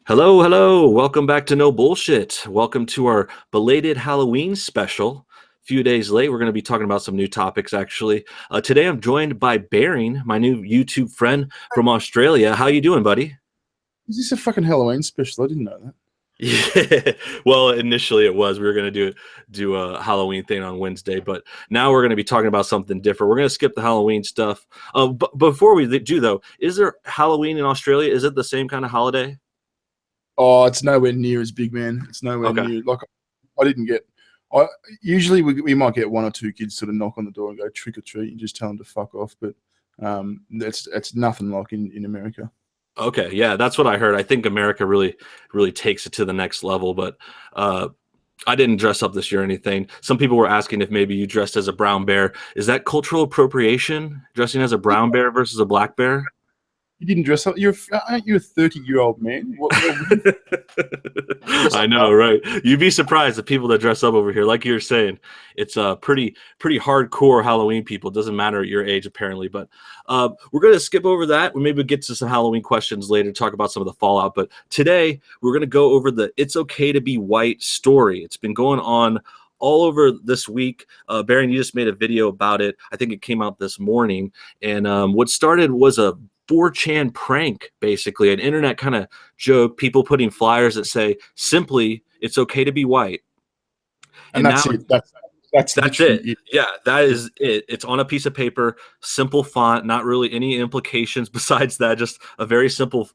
Hello, hello. Welcome back to No Bullshit. Welcome to our belated Halloween special. A few days late, we're going to be talking about some new topics, actually. Today, I'm joined by Baring, my new YouTube friend from Australia. How you doing, buddy? Is this a fucking Halloween special? I didn't know that. Yeah. Well, initially it was. We were going to do a Halloween thing on Wednesday, but now we're going to be talking about something different. We're going to skip the Halloween stuff. But before we do, though, is there Halloween in Australia? Is it the same kind of holiday? Oh, it's nowhere near as big, man. It's nowhere Okay. near. Like, I didn't get. I usually we might get one or two kids sort of knock on the door and go trick or treat and just tell them to fuck off. But it's nothing like in America. Okay, yeah, that's what I heard. I think America really takes it to the next level, but uh, I didn't dress up this year or anything. Some people were asking if maybe you dressed as a brown bear. Is that cultural appropriation, dressing as a brown bear versus a black bear? You didn't dress up. Aren't you a 30-year-old man? What would you dress I up? know, right? You'd be surprised the people that dress up over here. Like you were saying, it's pretty hardcore Halloween people. It doesn't matter at your age, apparently. But we're gonna skip over that. We maybe get to some Halloween questions later, talk about some of the fallout. But today we're gonna go over the "It's Okay to Be White" story. It's been going on all over this week. Baron, you just made a video about it. I think it came out this morning. And what started was a 4chan prank, basically, an internet kind of joke, people putting flyers that say simply, "It's okay to be white." And And now that's it. That's that's literally it. it. Yeah, that is it. It's on a piece of paper, simple font, not really any implications besides that, just a very simple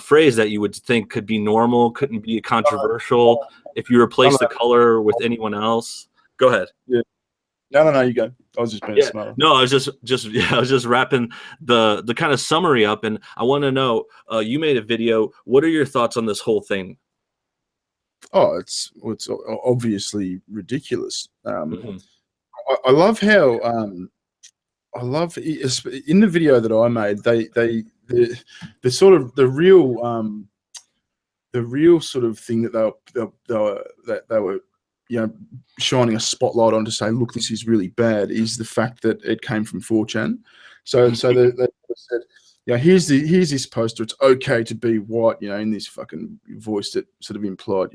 phrase that you would think could be normal, couldn't be controversial if you No, replace no, the color with anyone else. Go ahead. yeah. No. You go. I was just being Yeah, smart. no, I was just yeah, I was just wrapping the kind of summary up, and I want to know. You made a video. What are your thoughts on this whole thing? Oh, it's obviously ridiculous. Mhm. I love how I love in the video that I made. The sort of the real sort of thing that they were shining a spotlight on to say, look, this is really bad, is the fact that it came from 4chan. So they said, yeah, here's this poster. It's okay to be white, in this fucking voice that sort of implied,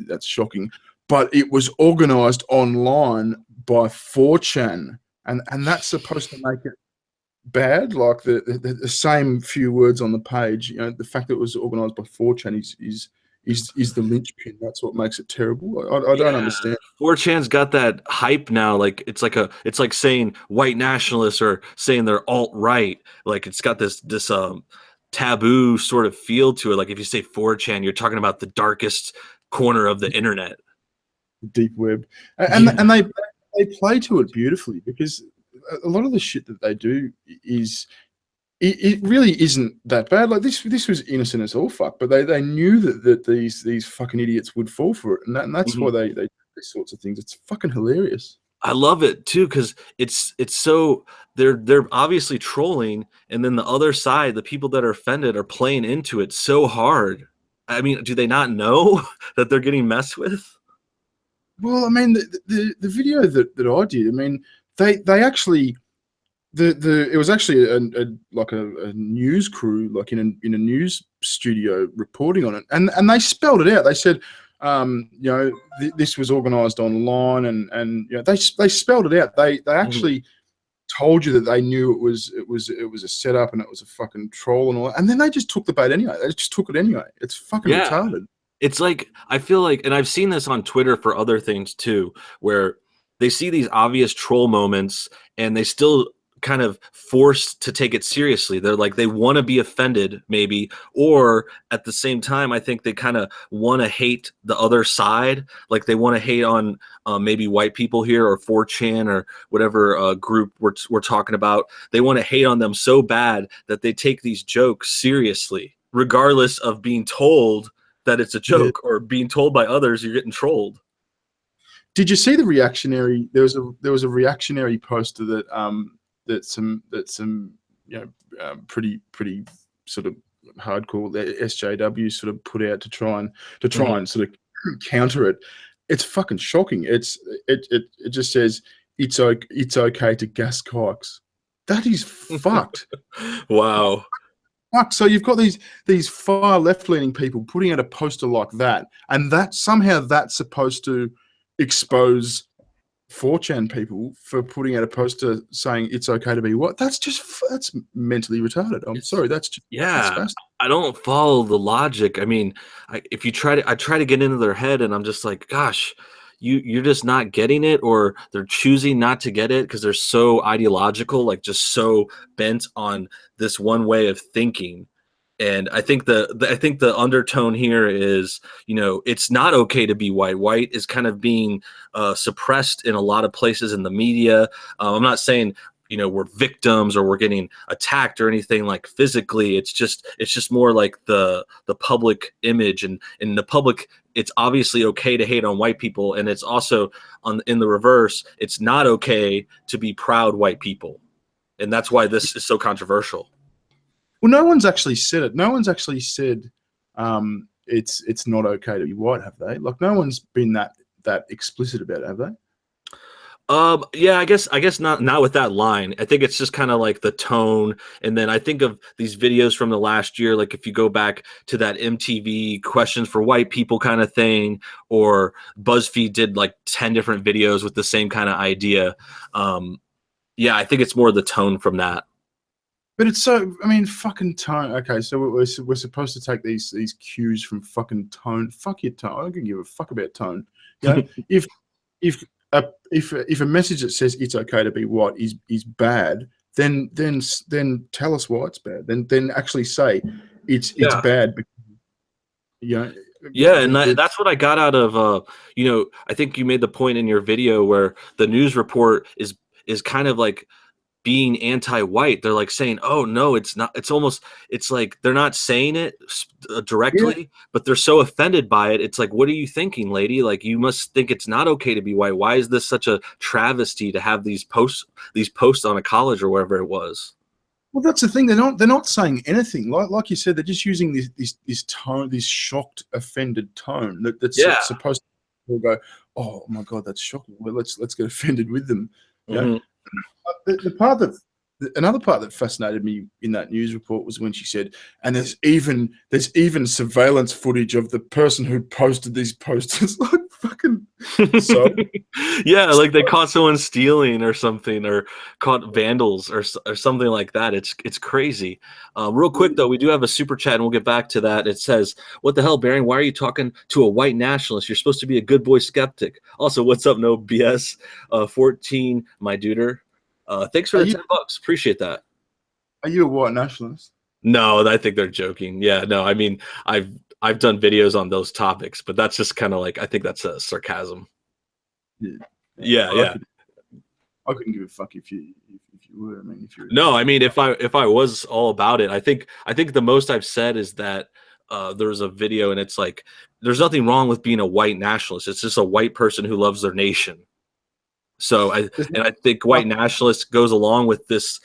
that's shocking. But it was organized online by 4chan, and that's supposed to make it bad. Like the same few words on the page, the fact that it was organized by 4chan is the linchpin. That's what makes it terrible. I don't Yeah, understand. 4chan's got that hype now. Like it's like saying white nationalists or saying they're alt right. Like it's got this taboo sort of feel to it. Like if you say 4chan, you're talking about the darkest corner of the internet. Deep web, Yeah. and they play to it beautifully, because a lot of the shit that they do is it really isn't that bad. Like this was innocent as all fuck, but they knew that these fucking idiots would fall for it, and that's why Mhm. they do these sorts of things. It's fucking hilarious. I love it too because it's so they're obviously trolling, and then the other side, the people that are offended, are playing into it so hard. I mean, do they not know that they're getting messed with? Well, I mean, the video that I did, I mean, they actually the it was actually a news crew, like in a news studio, reporting on it, and they spelled it out. They said, this was organized online, and they spelled it out. They Mhm. actually told you that they knew it was a setup and it was a fucking troll and all that, and then they just took the bait anyway. They just took it anyway. It's fucking Yeah. retarded. It's like I feel like, and I've seen this on Twitter for other things too, where they see these obvious troll moments and they still kind of forced to take it seriously. They're like they want to be offended, maybe, or at the same time, I think they kind of want to hate the other side. Like they want to hate on maybe white people here or 4chan or whatever group we're talking about. They want to hate on them so bad that they take these jokes seriously, regardless of being told that it's a Yeah. joke or being told by others you're getting trolled. Did you see the reactionary? There was a reactionary poster that some pretty sort of hardcore SJW sort of put out to try and sort of counter it. It's fucking shocking. It just says it's okay to gas kikes. That is fucked. Wow. fuck? So you've got these far left-leaning people putting out a poster like that, and that somehow that's supposed to expose 4chan people for putting out a poster saying it's okay to be what? That's mentally retarded. I'm It's sorry, that's yeah. fast. I don't follow the logic. I mean, if you I try to get into their head, and I'm just like, gosh, you're just not getting it, or they're choosing not to get it because they're so ideological, like just so bent on this one way of thinking. And I think I think the undertone here is, it's not okay to be white. White is kind of being suppressed in a lot of places in the media. I'm not saying we're victims or we're getting attacked or anything like physically. It's just more like the public image, and in the public, it's obviously okay to hate on white people, and it's also in the reverse. It's not okay to be proud white people, and that's why this is so controversial. Well, no one's actually said it. No one's actually said it's not okay to be white, have they? Like, no one's been that explicit about it, have they? Yeah, I guess not with that line. I think it's just kind of like the tone. And then I think of these videos from the last year, like if you go back to that MTV questions for white people kind of thing, or BuzzFeed did like 10 different videos with the same kind of idea. Yeah, I think it's more the tone from that. But it's so, I mean, fucking tone. Okay, so we're supposed to take these cues from fucking tone. Fuck your tone. I don't give a fuck about tone. You know, if if a message that says it's okay to be white is bad, then tell us why it's bad. Then actually say it's Yeah. bad. Because, you know, Yeah, and that's what I got out of I think you made the point in your video where the news report is kind of like being anti-white. They're like saying, "Oh no, it's not." It's like they're not saying it yeah. directly, but they're so offended by it. It's like, what are you thinking, lady? Like, you must think it's not okay to be white. Why is this such a travesty to have these posts on a college or wherever it was? Well, that's the thing. They're not saying anything. Like you said, they're just using this tone, this shocked, offended tone that's Yeah. supposed to go, oh my god, that's shocking. Well, let's get offended with them. You know? Mhm. Another part that fascinated me in that news report was when she said, and there's even surveillance footage of the person who posted these posters. Like, fucking so. Yeah, like they caught someone stealing or something, or caught vandals or something like that. It's crazy. Real quick though, we do have a super chat, and we'll get back to that. It says, "What the hell, Baron? Why are you talking to a white nationalist? You're supposed to be a good boy skeptic." Also, what's up, no BS? 14, my duder. Thanks for Are the you $10. Appreciate that. are you a white nationalist? No, I think they're joking. Yeah, no, I mean, I've done videos on those topics, but that's just kind of like, I think that's a sarcasm. Yeah. Yeah, yeah. I couldn't give a fuck if you were. I mean, if you're. No, I mean, if I was all about it, I think the most I've said is that there's a video, and it's like there's nothing wrong with being a white nationalist. It's just a white person who loves their nation. So I think white nationalist goes along with this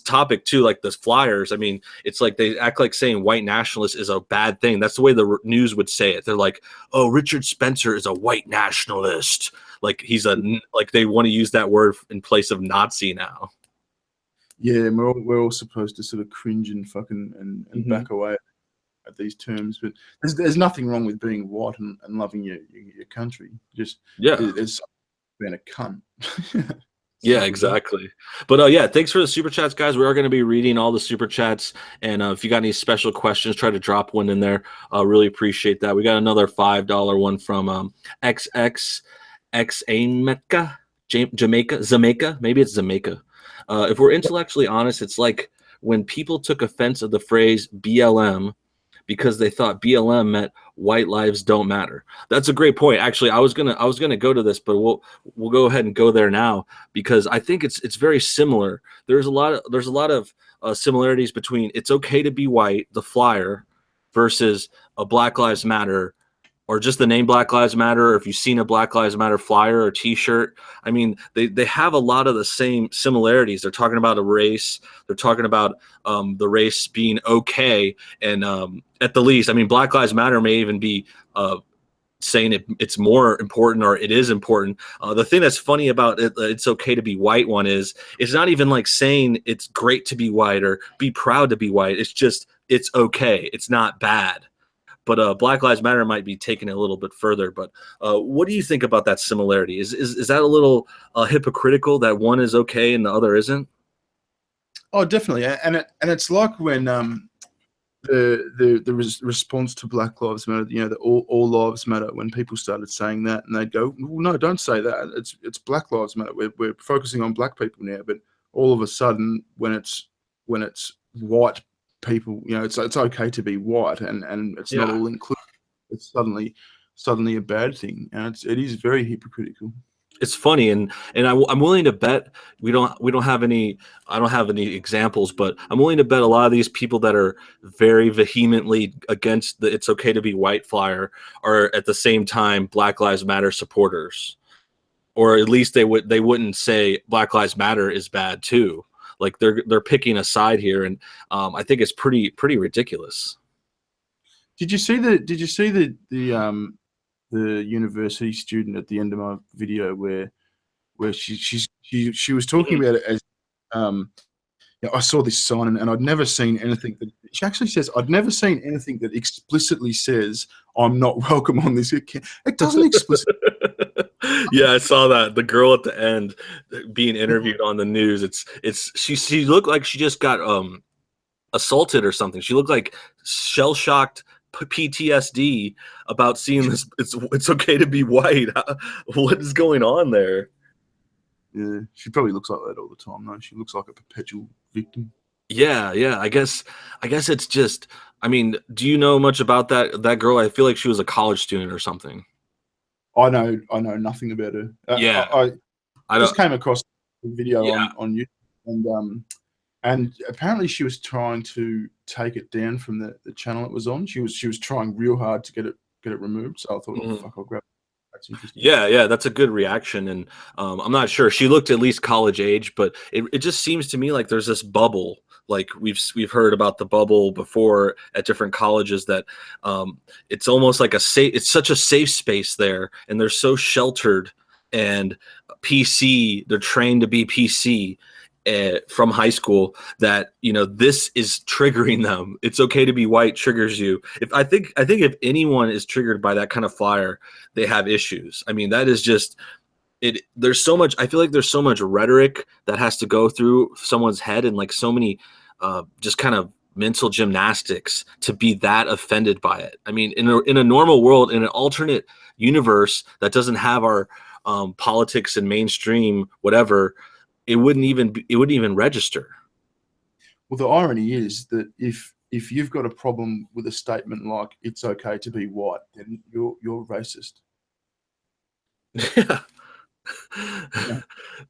topic too, like the flyers. I mean, it's like they act like saying white nationalist is a bad thing. That's the way the news would say it. They're like, "Oh, Richard Spencer is a white nationalist." Like like they want to use that word in place of Nazi now. Yeah, and we're all supposed to sort of cringe and fucking and back away at these terms, but there's nothing wrong with being white and loving your country. Just Yeah. there's being a cunt. Yeah, exactly. But yeah, thanks for the super chats, guys. We are going to be reading all the super chats, and if you got any special questions, try to drop one in there. Really appreciate that. We got another $5 one from XXX Jamaica, Jamaica. Maybe it's Jamaica. If we're intellectually honest, it's like when people took offense of the phrase BLM because they thought BLM meant white lives don't matter. That's a great point. Actually, I was gonna go to this, but we'll go ahead and go there now because I think it's very similar. There's a lot of similarities between "It's okay to be white," the flyer, versus a Black Lives Matter, or just the name Black Lives Matter, or if you've seen a Black Lives Matter flyer or t-shirt. I mean, they have a lot of the same similarities. They're talking about a race. They're talking about the race being okay. And at the least, I mean, Black Lives Matter may even be saying it's more important or it is important. The thing that's funny about it, it's okay to be white one is it's not even like saying it's great to be white or be proud to be white. It's just it's okay. It's not bad. But Black Lives Matter might be taking it a little bit further. But what do you think about that similarity? Is that a little hypocritical that one is okay and the other isn't? Oh, definitely. And it's like when the response to Black Lives Matter, that all lives matter, when people started saying that, and they'd go, well, no, don't say that. It's Black Lives Matter. We're focusing on black people now. But all of a sudden, when it's white people, it's okay to be white, and it's not Yeah. all inclusive. It's suddenly a bad thing, and it is very hypocritical. It's funny, and I'm willing to bet we don't have any. I don't have any examples, but I'm willing to bet a lot of these people that are very vehemently against the "it's okay to be white" flyer are at the same time Black Lives Matter supporters, or at least they wouldn't say Black Lives Matter is bad too. Like they're picking a side here, and I think it's pretty ridiculous. Did you see the university student at the end of my video where she was talking Mhm. about it as I saw this sign, and I'd never seen anything that she actually says, I'd never seen anything that explicitly says I'm not welcome on this. It doesn't explicitly. Yeah, I saw that. The girl at the end being interviewed on the news. She looked like she just got assaulted or something. She looked like shell shocked PTSD about seeing this. It's okay to be white. What is going on there? Yeah, she probably looks like that all the time, though. She looks like a perpetual victim. Yeah. I guess it's just. I mean, do you know much about that girl? I feel like she was a college student or something. I know nothing about her. Yeah, I I don't. just came across a video Yeah. on YouTube, and apparently she was trying to take it down from the channel it was on. She was trying real hard to get it removed. So I thought, oh Mhm. fuck, I'll grab it. That's interesting. Yeah, that's a good reaction, and I'm not sure. She looked at least college age, but it just seems to me like there's this bubble. Like we've heard about the bubble before at different colleges that it's almost like a safe. It's such a safe space there, and they're so sheltered and PC. They're trained to be PC. From high school, that this is triggering them. It's okay to be white triggers you. If I think if anyone is triggered by that kind of flyer, they have issues. I mean, that is just it. There's so much. I feel like there's so much rhetoric that has to go through someone's head, and like so many, just kind of mental gymnastics to be that offended by it. I mean, in a normal world, in an alternate universe that doesn't have our politics and mainstream whatever, it wouldn't even register. Well, the irony is that if you've got a problem with a statement like "it's okay to be white," then you're racist. Yeah. Yeah,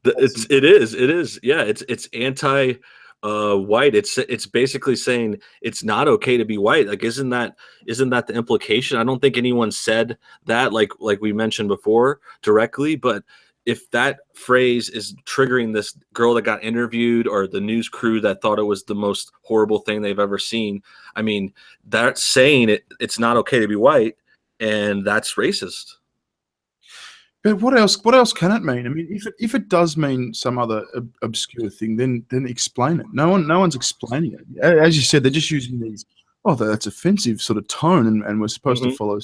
It is. Yeah, it's anti white. It's basically saying it's not okay to be white. Like isn't that the implication? I don't think anyone said that like we mentioned before directly, but if that phrase is triggering this girl that got interviewed or the news crew that thought it was the most horrible thing they've ever seen, I mean, that's saying it's not okay to be white, and that's racist. but what else can it mean? I mean, if it does mean some other obscure thing, then explain it. No one's explaining it. As you said, they're just using these. Oh, that's offensive sort of tone, and we're supposed to Mhm. follow.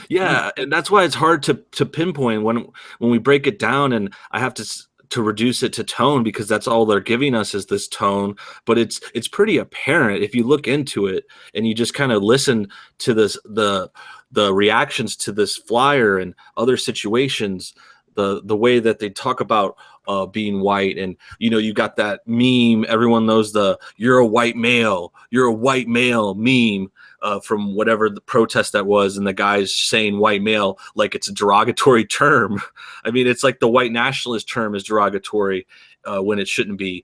Yeah, and that's why it's hard to pinpoint when we break it down, and I have to reduce it to tone because that's all they're giving us is this tone. But it's pretty apparent if you look into it and you just kind of listen to the reactions to this flyer and other situations, the way that they talk about being white, and you got that meme. Everyone knows the you're a white male meme from whatever the protest that was, and the guy's saying white male like it's a derogatory term. I mean, it's like the white nationalist term is derogatory when it shouldn't be.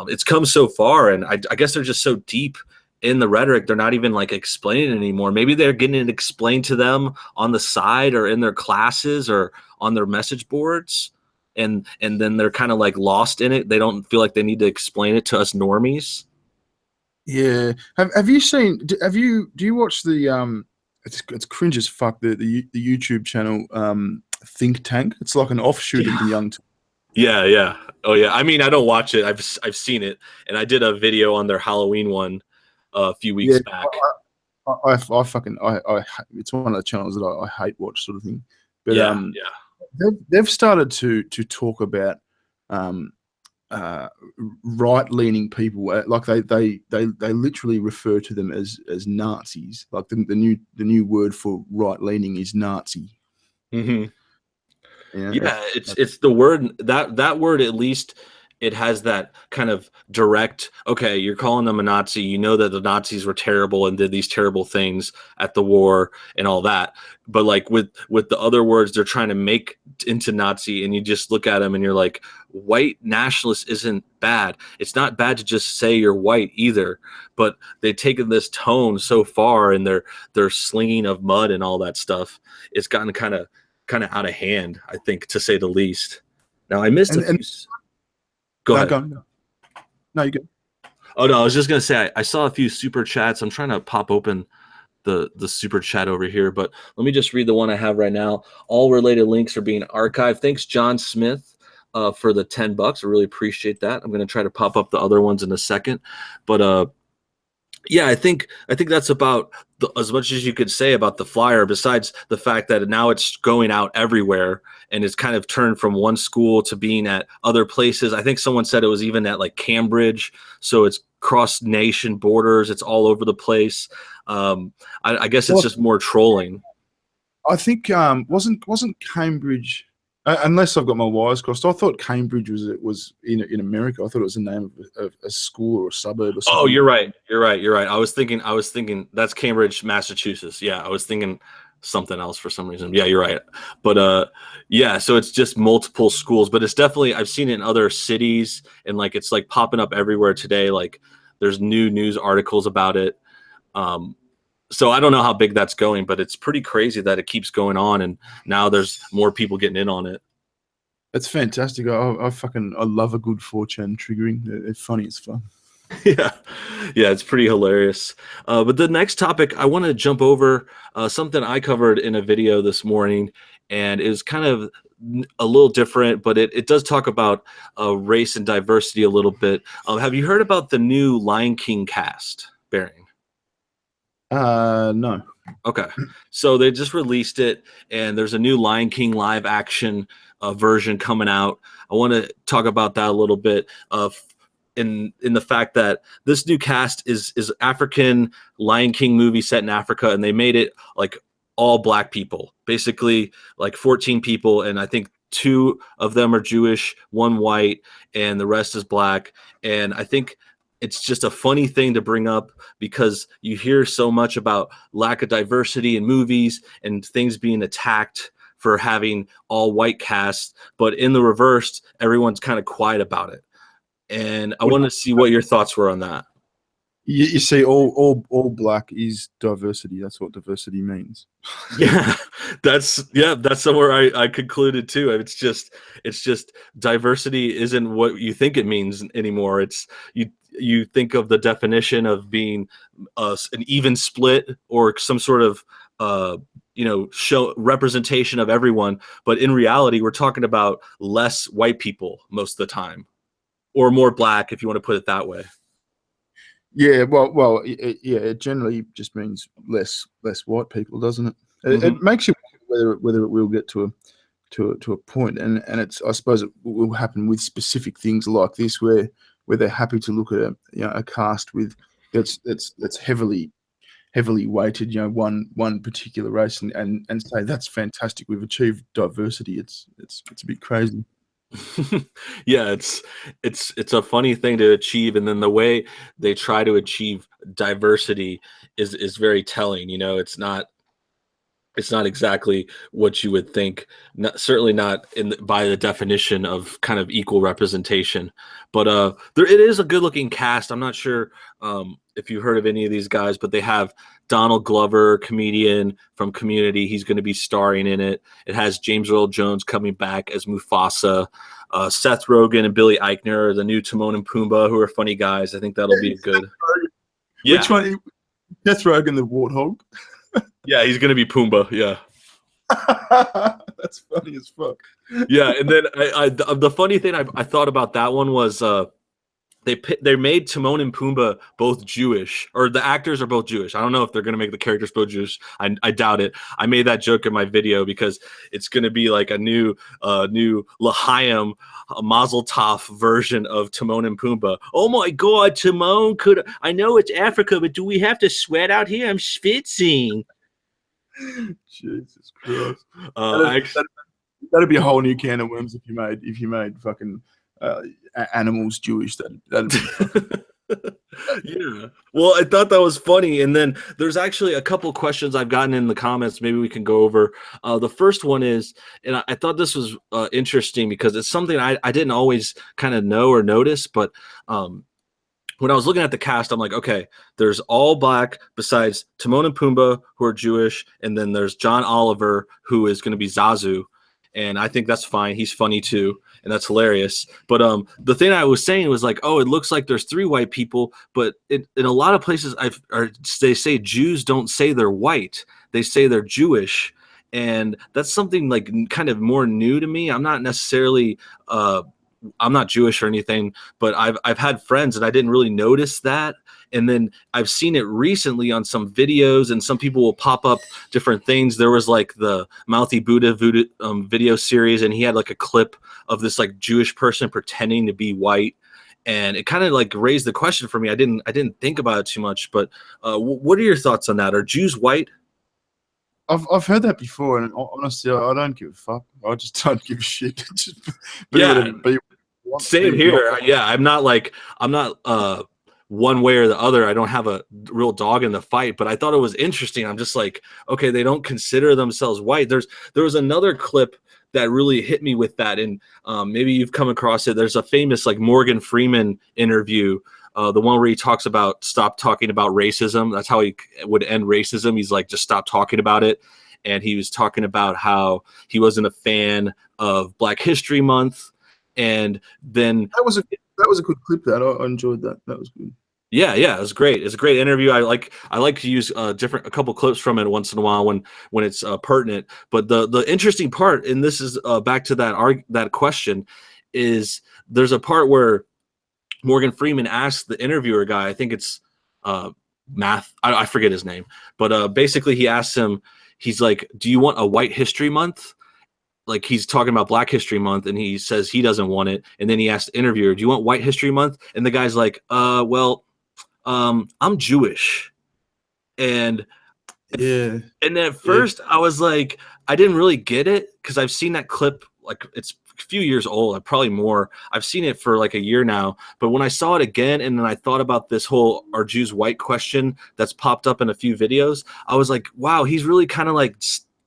It's come so far, and I guess they're just so deep in the rhetoric, they're not even like explaining it anymore. Maybe they're getting it explained to them on the side or in their classes or on their message boards, and then they're kind of like lost in it. They don't feel like they need to explain it to us normies. Yeah. Have you seen? Do you watch the it's cringe as fuck. The YouTube channel Think Tank. It's like an offshoot of the Young. Yeah, yeah. Oh yeah. I mean, I don't watch it. I've seen it, and I did a video on their Halloween one a few Yeah, weeks back. I fucking it's one of the channels that I hate watch sort of thing. But Yeah, yeah. they've started to talk about right-leaning people. Like they literally refer to them as Nazis. Like the new word for right-leaning is Nazi. Hmm. Yeah, Yeah, it's the word that word, at least it has that kind of direct, okay, you're calling them a Nazi, you know that the Nazis were terrible and did these terrible things at the war and all that. But like with the other words they're trying to make into Nazi, and you just look at them and you're like, white nationalist isn't bad. It's not bad to just say you're white either, but they've taken this tone so far in their slinging of mud and all that stuff. It's gotten kind of out of hand, I think, to say the least. Now I missed a few. Go ahead. No, you go. Oh no, I was just gonna say I saw a few super chats. I'm trying to pop open the super chat over here, but let me just read the one I have right now. All related links are being archived. Thanks, John Smith, for the $10. I really appreciate that. I'm gonna try to pop up the other ones in a second, but yeah, I think that's about as much as you could say about the flyer, besides the fact that now it's going out everywhere and it's kind of turned from one school to being at other places. I think someone said it was even at like Cambridge, so it's cross nation borders. It's all over the place. I guess it's just more trolling. I think wasn't Cambridge, unless I've got my wires crossed. I thought Cambridge was in America. I thought it was the name of a school or a suburb or something. Oh, you're right. I was thinking that's Cambridge, Massachusetts. Yeah, I was thinking something else for some reason. Yeah, you're right. But yeah, so it's just multiple schools, but it's definitely, I've seen it in other cities, and like it's like popping up everywhere today. Like there's new news articles about it. So I don't know how big that's going, but it's pretty crazy that it keeps going on, and now there's more people getting in on it. It's fantastic. I love a good 4chan triggering. It's funny as fun. Yeah, yeah, it's pretty hilarious. But the next topic, I want to jump over something I covered in a video this morning, and it was kind of a little different, but it does talk about race and diversity a little bit. Have you heard about the new Lion King cast, Bearing? No. Okay, so they just released it, and there's a new Lion King live action version coming out. I want to talk about that a little bit. In the fact that this new cast is African Lion King movie set in Africa, and they made it like all black people, basically like 14 people, and I think 2 of them are Jewish, 1 white, and the rest is black. And I think it's just a funny thing to bring up because you hear so much about lack of diversity in movies and things being attacked for having all white cast, but in the reverse, everyone's kind of quiet about it. And I want to see what your thoughts were on that. You see, all black is diversity. That's what diversity means. Yeah, that's somewhere I concluded too. It's just diversity isn't what you think it means anymore. It's you think of the definition of being an even split or some sort of show representation of everyone, but in reality, we're talking about less white people most of the time, or more black, if you want to put it that way. Yeah, yeah, it generally just means less white people, doesn't it? It makes you wonder whether it will get to a point, and it's, I suppose it will happen with specific things like this, where they're happy to look at a cast with that's heavily weighted, one particular race, and say that's fantastic. We've achieved diversity. It's a bit crazy. Yeah, it's a funny thing to achieve, and then the way they try to achieve diversity is very telling. It's not exactly what you would think. Certainly not by the definition of kind of equal representation. But it is a good looking cast. I'm not sure if you heard of any of these guys, but they have Donald Glover, comedian from Community. He's going to be starring in it. It has James Earl Jones coming back as Mufasa. Seth Rogen and Billy Eichner, the new Timon and Pumbaa, who are funny guys. I think that'll be good. Yeah. Which one? Seth Rogen, the warthog. Yeah, he's gonna be Pumbaa. Yeah. That's funny as fuck. Yeah, and then the funny thing I thought about that one was they made Timon and Pumbaa both Jewish, or the actors are both Jewish. I don't know if they're gonna make the characters both Jewish. I doubt it. I made that joke in my video because it's gonna be like a new L'chaim Mazel Tov version of Timon and Pumbaa. Oh my God, Timon! Could I know it's Africa, but do we have to sweat out here? I'm schwitzing. Jesus Christ. I actually, That'd be a whole new can of worms if you made fucking animals Jewish. That'd be yeah. Well, I thought that was funny. And then there's actually a couple questions I've gotten in the comments. Maybe we can go over. The first one is, and I thought this was interesting because it's something I didn't always kind of know or notice, but when I was looking at the cast, I'm like, okay, there's all black besides Timon and Pumbaa, who are Jewish, and then there's John Oliver, who is going to be Zazu, and I think that's fine. He's funny too, and that's hilarious. But the thing I was saying was like, oh, it looks like there's 3 white people, but in a lot of places, they say Jews don't say they're white; they say they're Jewish, and that's something like kind of more new to me. I'm not necessarily. I'm not Jewish or anything, but I've had friends and I didn't really notice that. And then I've seen it recently on some videos, and some people will pop up different things. There was like the Mouthy Buddha video series, and he had like a clip of this like Jewish person pretending to be white, and it kind of like raised the question for me. I didn't think about it too much, but what are your thoughts on that? Are Jews white? I've heard that before, and honestly, I don't give a fuck. I just don't give a shit. Just be Yeah, whatever. Be want to same be. here. Yeah, I'm not one way or the other. I don't have a real dog in the fight, but I thought it was interesting. I'm just like, okay, they don't consider themselves white. There was another clip that really hit me with that, and maybe you've come across it. There's a famous like Morgan Freeman interview, the one where he talks about stop talking about racism. That's how he would end racism. He's like, just stop talking about it. And he was talking about how he wasn't a fan of Black History Month, and then That was a good clip. I enjoyed that. That was good. yeah, it was great. It's a great interview. I like to use a couple clips from it once in a while when it's pertinent. But the interesting part, and this is back to that question, is there's a part where Morgan Freeman asked the interviewer guy, I think it's Math, I forget his name, but basically he asks him, he's like, "Do you want a White History Month?" Like he's talking about Black History Month, and he says he doesn't want it. And then he asks the interviewer, "Do you want White History Month?" And the guy's like, well, I'm Jewish." And Yeah. at first I was like, I didn't really get it because I've seen that clip, like it's a few years old, probably more. I've seen it for like a year now. But when I saw it again, and then I thought about this whole "are Jews white" question that's popped up in a few videos, I was like, wow, he's really kind of like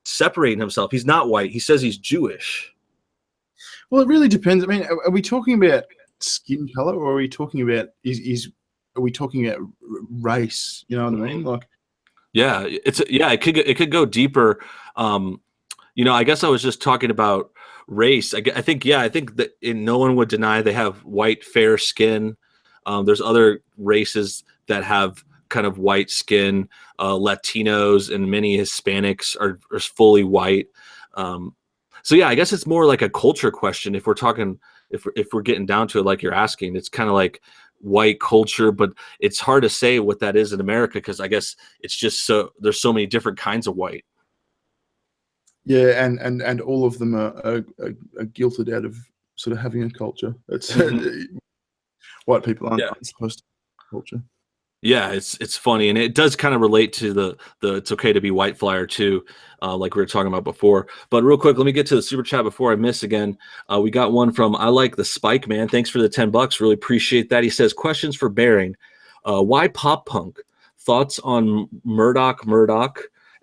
separating himself. He's not white. He says he's Jewish. Well, it really depends. I mean, are we talking about skin color, or are we talking about are we talking about race? You know what I mean? Like, Yeah, it could go deeper. I guess I was just talking about race. I think that no one would deny they have white fair skin. There's other races that have kind of white skin. Latinos and many Hispanics are fully white. So yeah, I guess it's more like a culture question. If we're talking, if we're getting down to it, like you're asking, it's kind of like white culture, but it's hard to say what that is in America because I guess it's just there's so many different kinds of white. yeah, and all of them are guilted out of sort of having a culture. It's white people Yeah. aren't supposed to have a culture. Yeah, it's funny, and it does kind of relate to the "it's okay to be white" flyer too, like we were talking about before. But real quick, let me get to the super chat before I miss again. We got one from I like the Spike Man. Thanks for the $10. Really appreciate that. He says, questions for Bearing. Why pop punk? Thoughts on Murdoch?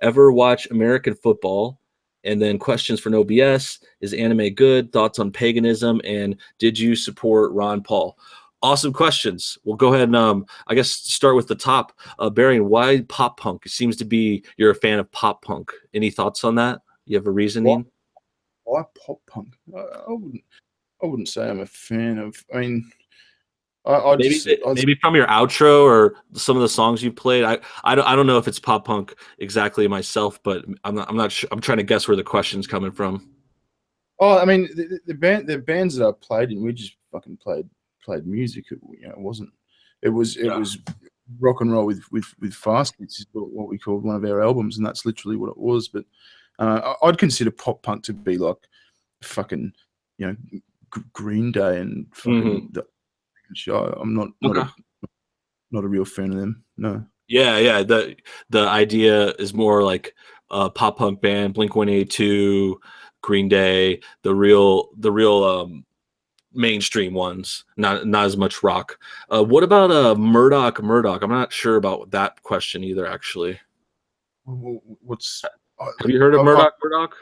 Ever watch American football? And then questions for No BS. Is anime good? Thoughts on paganism? And did you support Ron Paul? Awesome questions. We'll go ahead and I guess start with the top. Bearing, why pop punk? It seems to be you're a fan of pop punk. Any thoughts on that? You have a reasoning? Why pop punk? I wouldn't say I'm a fan of. I mean, I'd Maybe I'd maybe from your outro or some of the songs you played. I don't know if it's pop punk exactly myself, but I'm not sure. I'm trying to guess where the question's coming from. Oh, I mean, the bands that I played in, we just fucking played music. It wasn't. It Yeah. was rock and roll with fast beats is what we called one of our albums, and that's literally what it was. But I'd consider pop punk to be like fucking, Green Day and Hmm. fucking the show. I'm not Okay. not a real fan of them. No. Yeah, yeah. The idea is more like a pop punk band, Blink-182, Green Day, the real mainstream ones, not as much rock. What about Murdoch? Murdoch. I'm not sure about that question either. Actually, What's I, have you heard of I, Murdoch? Murdoch?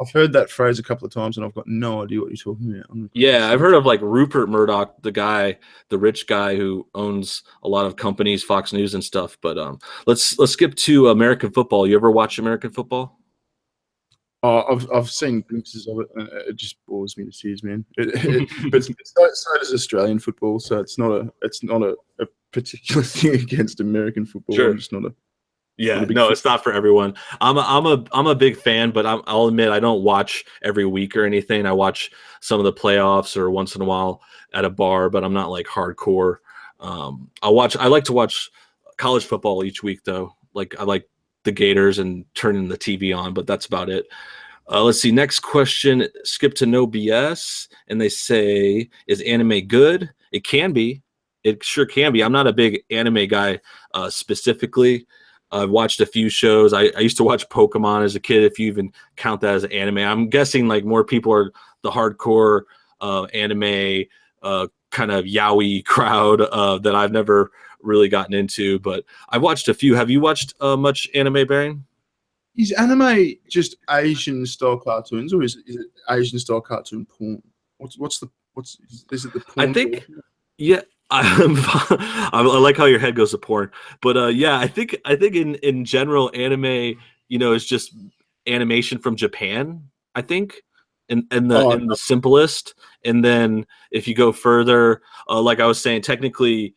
I've heard that phrase a couple of times, and I've got no idea what you're talking about. I'm gonna quickly Yeah, I've heard search. of like Rupert Murdoch, the guy, the rich guy who owns a lot of companies, Fox News and stuff. But let's skip to American football. You ever watch American football? I've seen glimpses of it, and it just bores me to tears, man. But so does Australian football, so it's not a particular thing against American football. I'm Sure. just not a Yeah, big no, fan. it's not for everyone. I'm a big fan, but I'll admit I don't watch every week or anything. I watch some of the playoffs or once in a while at a bar, but I'm not like hardcore. I like to watch college football each week though. Like I like the Gators and turning the TV on, but that's about it. Let's see. Next question. Skip to no BS, and they say, "Is anime good?" It can be. It sure can be. I'm not a big anime guy specifically. I've watched a few shows. I used to watch Pokemon as a kid, if you even count that as an anime. I'm guessing like more people are the hardcore anime kind of yaoi crowd that I've never really gotten into. But I've watched a few. Have you watched much anime, Baron? Is anime just Asian style cartoons, or is it Asian style cartoon porn? Is it the I porn think, version? yeah. I like how your head goes to porn, but yeah, I think in general, anime, is just animation from Japan. I think, in the Oh, in the simplest, and then if you go further, like I was saying, technically,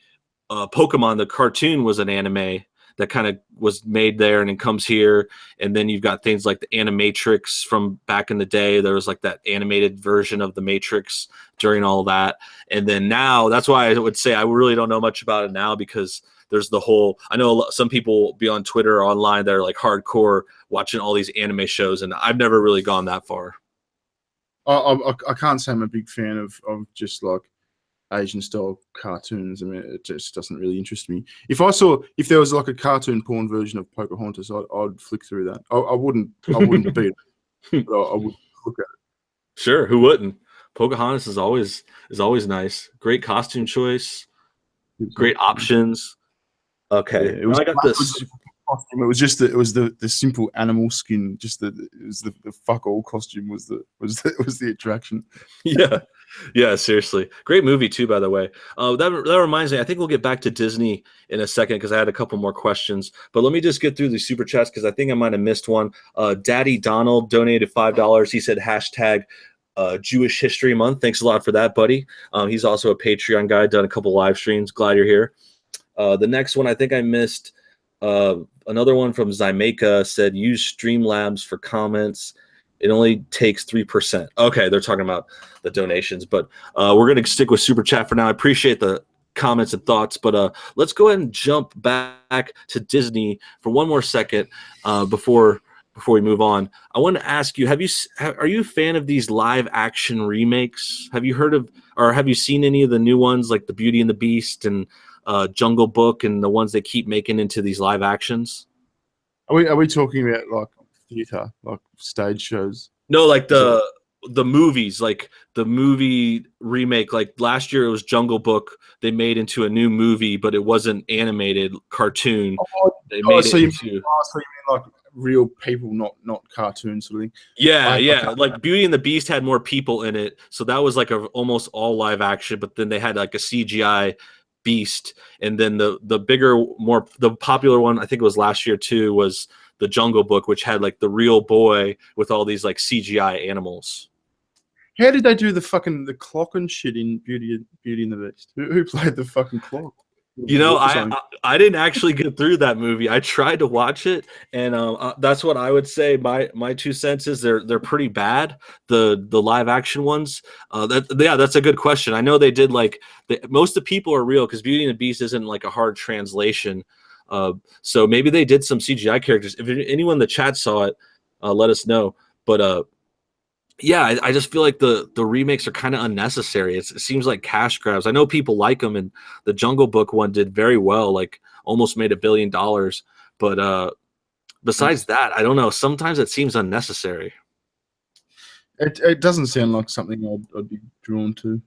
Pokemon the cartoon was an anime that kind of was made there and it comes here, and then you've got things like the Animatrix from back in the day. There was like that animated version of the Matrix during all that, and then now that's why I would say I really don't know much about it now because there's the whole. I know some people be on Twitter or online that are like hardcore watching all these anime shows, and I've never really gone that far. I can't say I'm a big fan of just like Asian style cartoons. I mean, it just doesn't really interest me. If there was like a cartoon porn version of Pocahontas, I'd flick through that. I wouldn't beat it, but I would look at Sure, who wouldn't? Pocahontas is always nice. Great costume choice, it. great options. Yeah, Okay, it now was I got black with this. the costume. It was the simple animal skin. Just it was the fuck all costume was the attraction. Yeah, yeah, seriously, great movie too, by the way. That reminds me. I think we'll get back to Disney in a second because I had a couple more questions. But let me just get through the super chats because I think I might have missed one. Daddy Donald donated $5. He said hashtag Jewish History Month. Thanks a lot for that, buddy. He's also a Patreon guy. Done a couple live streams. Glad you're here. The next one I think I missed. Another one from Zymeka said use Streamlabs for comments. It only takes 3%. Okay, they're talking about the donations, but we're gonna stick with super chat for now. I appreciate the comments and thoughts, but let's go ahead and jump back to Disney for one more second before we move on. I want to ask you: are you a fan of these live action remakes? Have you heard of or have you seen any of the new ones like the Beauty and the Beast and Jungle Book and the ones they keep making into these live actions? Are we talking about like theater, like stage shows? No, like Is that the movies, like the movie remake. Like last year, it was Jungle Book. They made into a new movie, but it wasn't animated cartoon. oh, They oh, made it into so you mean like real people, not cartoons sort of thing? yeah, I yeah. can't. Like Beauty and the Beast had more people in it, so that was like a almost all live action. But then they had like a CGI Beast, and then the bigger, more the popular one I think it was last year too was the Jungle Book, which had like the real boy with all these like CGI animals. How did they do the clock and shit in Beauty and the Beast? Who played the fucking clock? You know, I didn't actually get through that movie. I tried to watch it, and that's what I would say. My 2 cents is they're pretty bad. The live action ones. That's a good question. I know they did like most of the people are real because Beauty and the Beast isn't like a hard translation. So maybe they did some CGI characters. If anyone in the chat saw it, let us know. But yeah, I just feel like the remakes are kind of unnecessary. It seems like cash grabs. I know people like them, and the Jungle Book one did very well, like almost made $1 billion. But besides that, I don't know. Sometimes it seems unnecessary. It doesn't sound like something I'd be drawn to.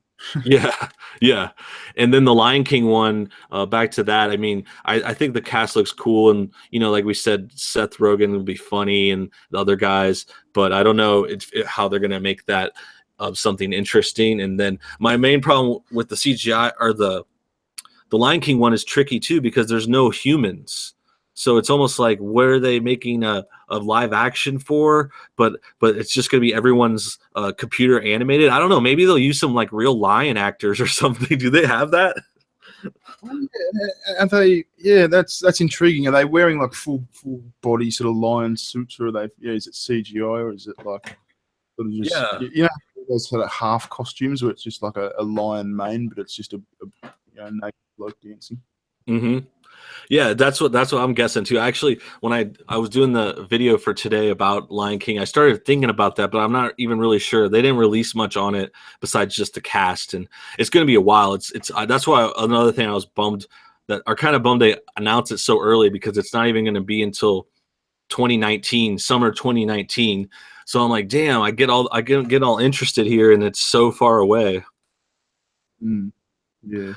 Yeah, yeah. And then the Lion King one, back to that. I mean, I think the cast looks cool, and like we said, Seth Rogen will be funny, and the other guys. But I don't know how they're gonna make that something interesting. And then my main problem with the CGI or the Lion King one is tricky too because there's no humans. So it's almost like where are they making a live action for? But it's just gonna be everyone's computer animated. I don't know. Maybe they'll use some like real lion actors or something. Do they have that? Are they? Yeah, that's intriguing. Are they wearing like full body sort of lion suits, or are they? Yeah, is it CGI or is it like sort of just those sort of half costumes where it's just like a lion mane, but it's just a naked bloke dancing. Mm-hmm. Yeah, that's what I'm guessing too. Actually, when I was doing the video for today about Lion King, I started thinking about that, but I'm not even really sure. They didn't release much on it besides just the cast, and it's going to be a while. It's that's why another thing I was bummed they announced it so early because it's not even going to be until 2019, summer 2019. So I'm like, damn, I get all interested here, and it's so far away. Yeah.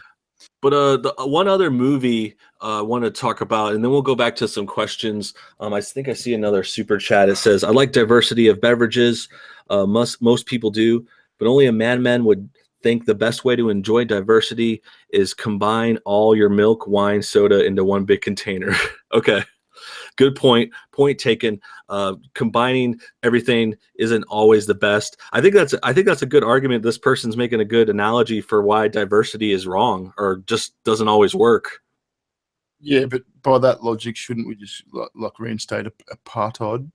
But the one other movie I want to talk about, and then we'll go back to some questions. I think I see another super chat. It says, "I like diversity of beverages. Most people do, but only a madman would think the best way to enjoy diversity is combine all your milk, wine, soda into one big container." Okay. Good point. Point taken. Combining everything isn't always the best. I think that's a good argument. This person's making a good analogy for why diversity is wrong or just doesn't always work. Yeah, but by that logic, shouldn't we just like reinstate apartheid?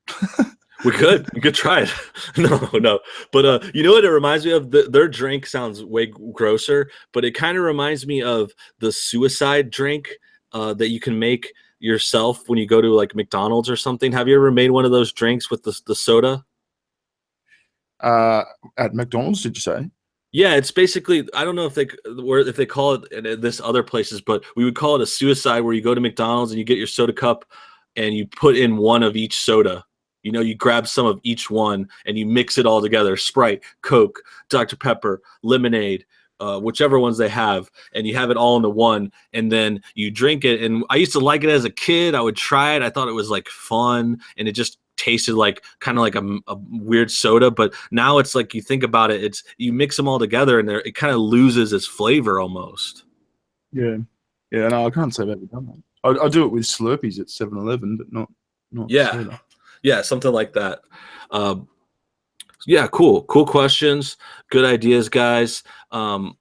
We could try it. No. But you know what it reminds me of? Their drink sounds way grosser, but it kind of reminds me of the suicide drink that you can make yourself when you go to like McDonald's or something. Have you ever made one of those drinks with the soda? At McDonald's, did you say? Yeah, it's basically, I don't know if they call it in this other places, but we would call it a suicide where you go to McDonald's and you get your soda cup and you put in one of each soda. You grab some of each one and you mix it all together. Sprite, Coke, Dr. Pepper, lemonade, whichever ones they have, and you have it all into one, and then you drink it. And I used to like it as a kid. I would try it. I thought it was like fun, and it just tasted like kind of like a weird soda. But now it's like you think about it, it's you mix them all together, and it kind of loses its flavor almost. Yeah, no, I can't say I've ever done that. I do it with Slurpees at 7-Eleven, but not soda. Yeah, something like that. Yeah, cool questions, good ideas, guys. One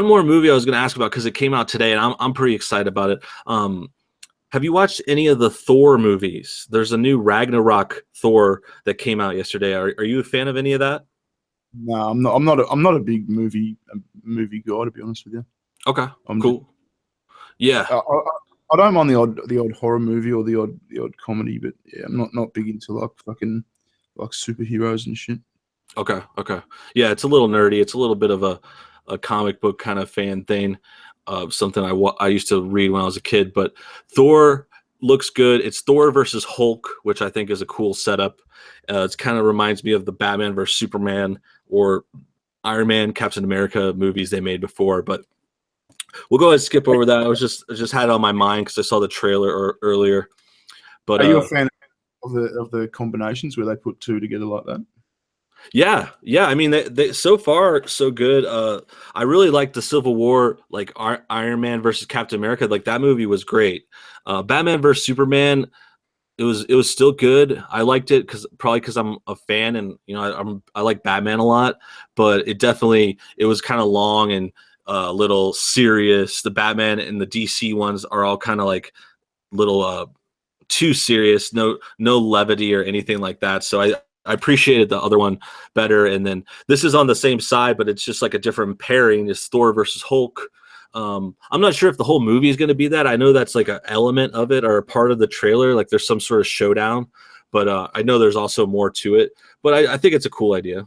more movie I was going to ask about because it came out today, and I'm pretty excited about it. Have you watched any of the Thor movies? There's a new Ragnarok Thor that came out yesterday. Are you a fan of any of that? No, I'm not. I'm not a big movie guy, to be honest with you. Okay, cool. Yeah, I don't mind the odd horror movie or the odd comedy, but yeah, I'm not big into like fucking like superheroes and shit. Okay. Yeah, it's a little nerdy. It's a little bit of a comic book kind of fan thing. Something I used to read when I was a kid. But Thor looks good. It's Thor versus Hulk, which I think is a cool setup. It kind of reminds me of the Batman versus Superman or Iron Man, Captain America movies they made before. But we'll go ahead and skip over that. I just had it on my mind because I saw the trailer earlier. But are you a fan of the combinations where they put two together like that? Yeah. I mean, they so far so good. I really like the Civil War, like Iron Man versus Captain America. Like that movie was great. Batman versus Superman. it was still good. I liked it because I'm a fan, and I like Batman a lot, but it was kind of long and a little serious. The Batman and the DC ones are all kind of like little too serious, no levity or anything like that. So I appreciated the other one better. And then this is on the same side, but it's just like a different pairing. It's Thor versus Hulk. I'm not sure if the whole movie is going to be that. I know that's like an element of it or a part of the trailer. Like there's some sort of showdown, but I know there's also more to it. But I think it's a cool idea.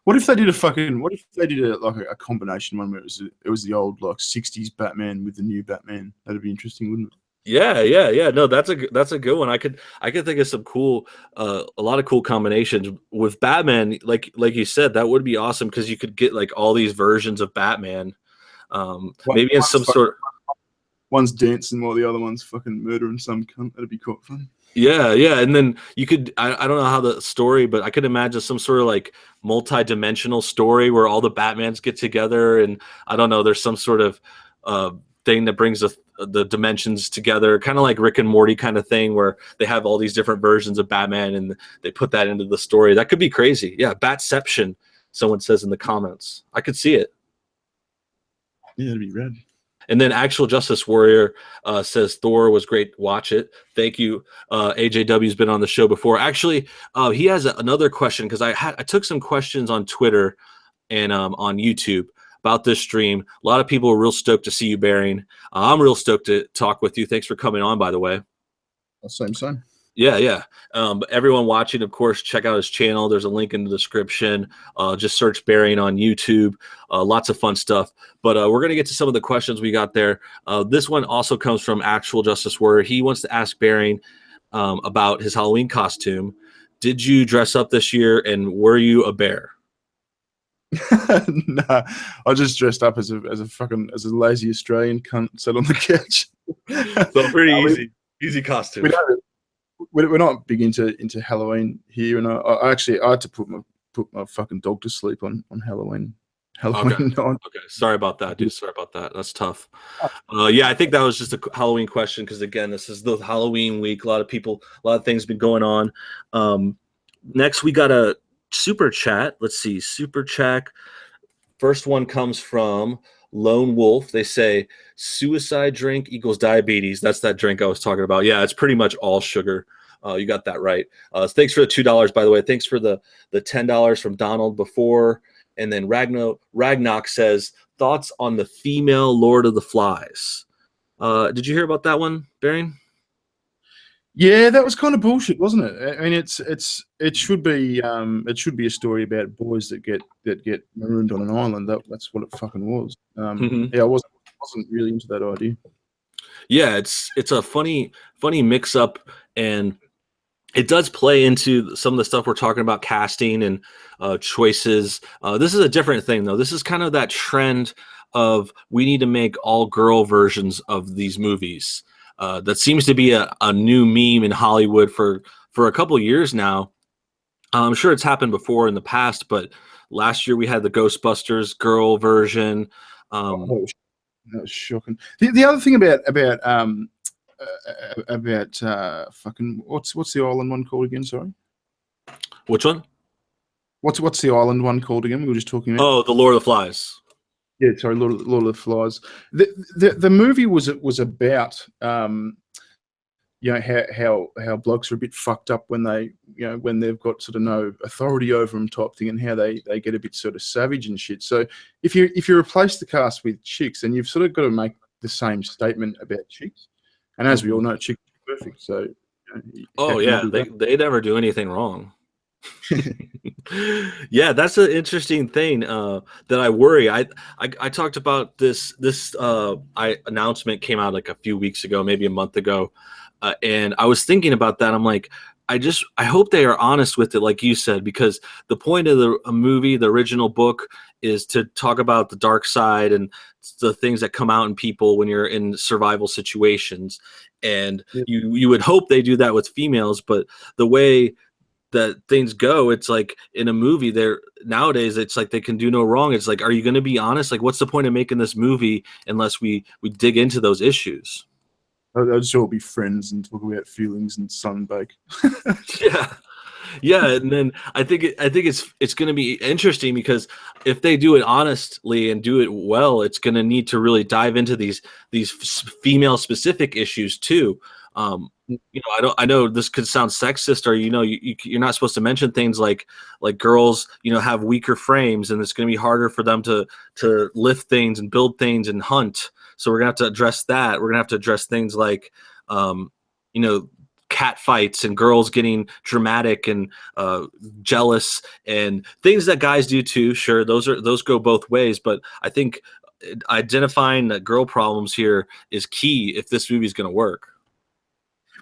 What if they did like a combination one where it was the old like 60s Batman with the new Batman? That'd be interesting, wouldn't it? Yeah. No, that's a good one. I could think of some cool, a lot of cool combinations with Batman. Like you said, that would be awesome because you could get like all these versions of Batman. Maybe in some sort. One's dancing while the other one's fucking murdering some cunt. That'd be quite fun. Yeah, and then you could I don't know how the story, but I could imagine some sort of like multi-dimensional story where all the Batmans get together, and I don't know, there's some sort of thing that brings the dimensions together, kind of like Rick and Morty kind of thing where they have all these different versions of Batman and they put that into the story. That could be crazy. Yeah, Batception, someone says in the comments. I could see it. Yeah, it'd be rad. And then Actual Justice Warrior says Thor was great. Watch it. Thank you. AJW's been on the show before. Actually, he has another question because I took some questions on Twitter and on YouTube about this stream. A lot of people are real stoked to see you, Bearing. I'm real stoked to talk with you. Thanks for coming on, by the way. Same. Yeah. But everyone watching, of course, check out his channel. There's a link in the description. Just search Bearing on YouTube. Lots of fun stuff. But we're going to get to some of the questions we got there. This one also comes from Actual Justice Warrior. He wants to ask Bearing about his Halloween costume. Did you dress up this year, and were you a bear? Nah, I just dressed up as a lazy Australian cunt sat on the couch. So pretty easy costume. We're not big into Halloween here, and I had to put my fucking dog to sleep on Halloween Okay. night. Okay. Sorry about that, dude. Sorry about that. That's tough. Yeah, I think that was just a Halloween question because again, this is the Halloween week. A lot of things been going on. Next, we got a super chat. Let's see, super chat. First one comes from Lone Wolf. They say suicide drink equals diabetes. That's that drink I was talking about. Yeah, it's pretty much all sugar. You got that right. Thanks for the $2, by the way. Thanks for the $10 from Donald before. And then Ragnok says, thoughts on the female Lord of the Flies. Did you hear about that one, Bearing? Yeah, that was kind of bullshit, wasn't it? I mean, it should be a story about boys that get marooned on an island. That's what it fucking was. Yeah, I wasn't really into that idea. Yeah, it's a funny mix up, and it does play into some of the stuff we're talking about, casting and choices. This is a different thing, though. This is kind of that trend of we need to make all girl versions of these movies. That seems to be a new meme in Hollywood for a couple of years now. I'm sure it's happened before in the past, but last year we had the Ghostbusters girl version. That was shocking. The other thing about fucking what's the island one called again? Sorry, Which one? What's the island one called again? We were just talking about. Oh, the Lord of the Flies. Yeah, sorry, Lord of the Flies. The movie was about how blokes are a bit fucked up when when they've got sort of no authority over them type thing, and how they get a bit sort of savage and shit. So if you replace the cast with chicks, then you've sort of got to make the same statement about chicks. And as we all know, chicks are perfect. So oh yeah, they never do anything wrong. Yeah, that's an interesting thing that I worry. I talked about this announcement came out like a few weeks ago, maybe a month ago, and I was thinking about that. I'm like, I hope they are honest with it, like you said, because the point of the movie, the original book, is to talk about the dark side and the things that come out in people when you're in survival situations. And you would hope they do that with females, but the way that things go, it's like in a movie nowadays it's like they can do no wrong. It's like, are you going to be honest? Like, what's the point of making this movie unless we dig into those issues? I'll just all be friends and talk about feelings and sunbake. Yeah. Yeah, and then I think it's going to be interesting because if they do it honestly and do it well, it's going to need to really dive into these female specific issues too. I know this could sound sexist, or you're not supposed to mention things like girls have weaker frames, and it's going to be harder for them to lift things and build things and hunt. So we're gonna have to address that. We're gonna have to address things like you know cat fights and girls getting dramatic and jealous and things that guys do too. Sure, those go both ways, but I think identifying the girl problems here is key if this movie is going to work.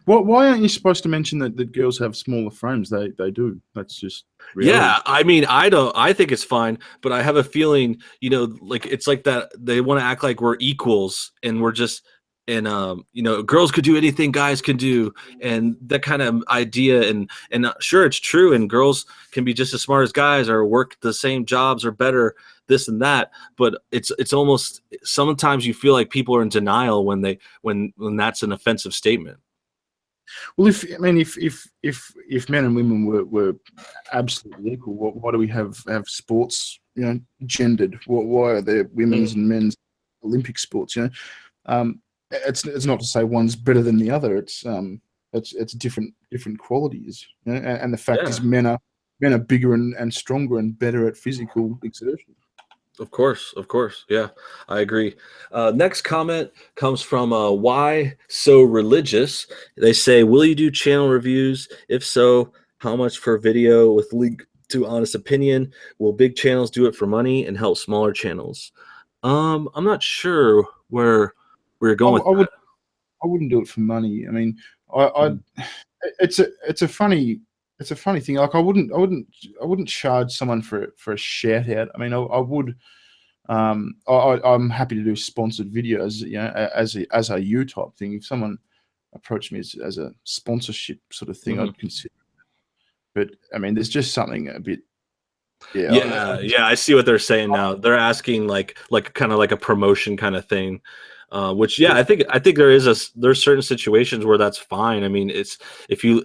Why aren't you supposed to mention that girls have smaller frames? They do. That's just reality. Yeah, I mean, I think it's fine, but I have a feeling, like it's like that they want to act like we're equals and we're just and girls could do anything guys can do, and that kind of idea, and sure, it's true, and girls can be just as smart as guys or work the same jobs or better, this and that, but it's almost sometimes you feel like people are in denial when that's an offensive statement. Well, if men and women were absolutely equal, why do we have sports, gendered? Why are there women's and men's Olympic sports? It's not to say one's better than the other. It's different qualities. And the fact is, men are bigger and stronger and better at physical exertion. Of course. Yeah, I agree. Next comment comes from Why So Religious. They say, will you do channel reviews? If so, how much for video with link to honest opinion? Will big channels do it for money and help smaller channels? I'm not sure where you're going with that. I wouldn't do it for money. I mean, it's a funny thing. Like I wouldn't charge someone for a shout out. I mean, I would. I'm happy to do sponsored videos, as a U type thing. If someone approached me as a sponsorship sort of thing, I'd consider. But I mean, there's just something a bit. Yeah, I see what they're saying now. They're asking like kind of like a promotion kind of thing. Which I think there's certain situations where that's fine. I mean, it's if you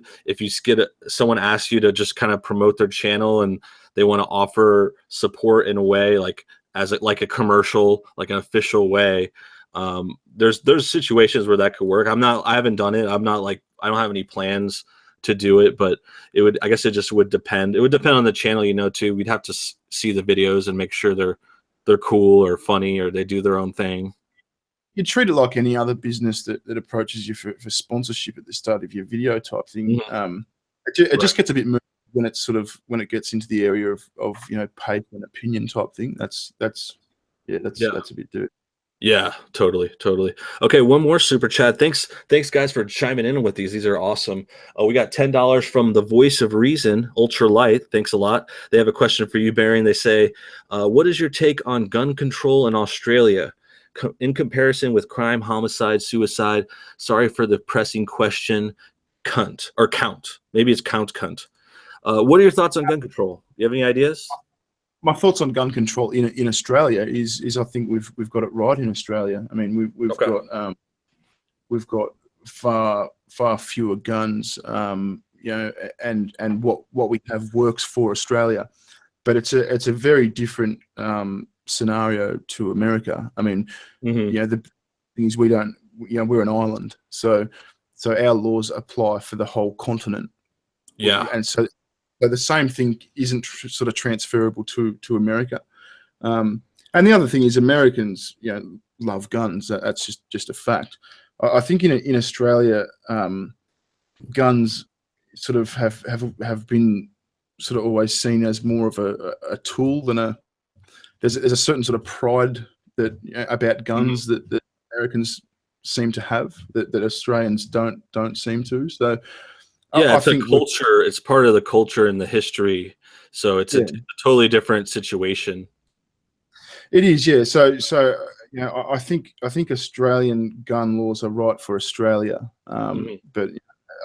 someone asks you to just kind of promote their channel and they want to offer support in a way like like a commercial, like an official way. There's situations where that could work. I haven't done it. I don't have any plans to do it, but I guess it just would depend. It would depend on the channel, too. We'd have to see the videos and make sure they're cool or funny or they do their own thing. You treat it like any other business that approaches you for sponsorship at the start of your video type thing. It just gets a bit moved when it gets into the area of paid and opinion type thing. That's a bit dirty. Yeah, totally. Okay, one more super chat. Thanks guys for chiming in with these. These are awesome. We got $10 from the Voice of Reason, Ultra Light. Thanks a lot. They have a question for you, Barry, and they say, what is your take on gun control in Australia in comparison with crime, homicide, suicide? Sorry for the pressing question. Cunt or count. Maybe it's cunt. What are your thoughts on gun control? Do you have any ideas? My thoughts on gun control in Australia is I think we've got it right in Australia. I mean, we've got far fewer guns, and what we have works for Australia, but it's a very different scenario to America. I mean, the thing is we don't, we're an island, so our laws apply for the whole continent. Yeah, and so the same thing isn't sort of transferable to America. And the other thing is Americans, love guns. That's just a fact. I think in Australia, guns sort of have been sort of always seen as more of a tool than there's a certain sort of pride that about guns that Americans seem to have that Australians don't seem to. So yeah, it's a culture. It's part of the culture and the history. So it's a totally different situation. It is, yeah. So I think Australian gun laws are right for Australia, but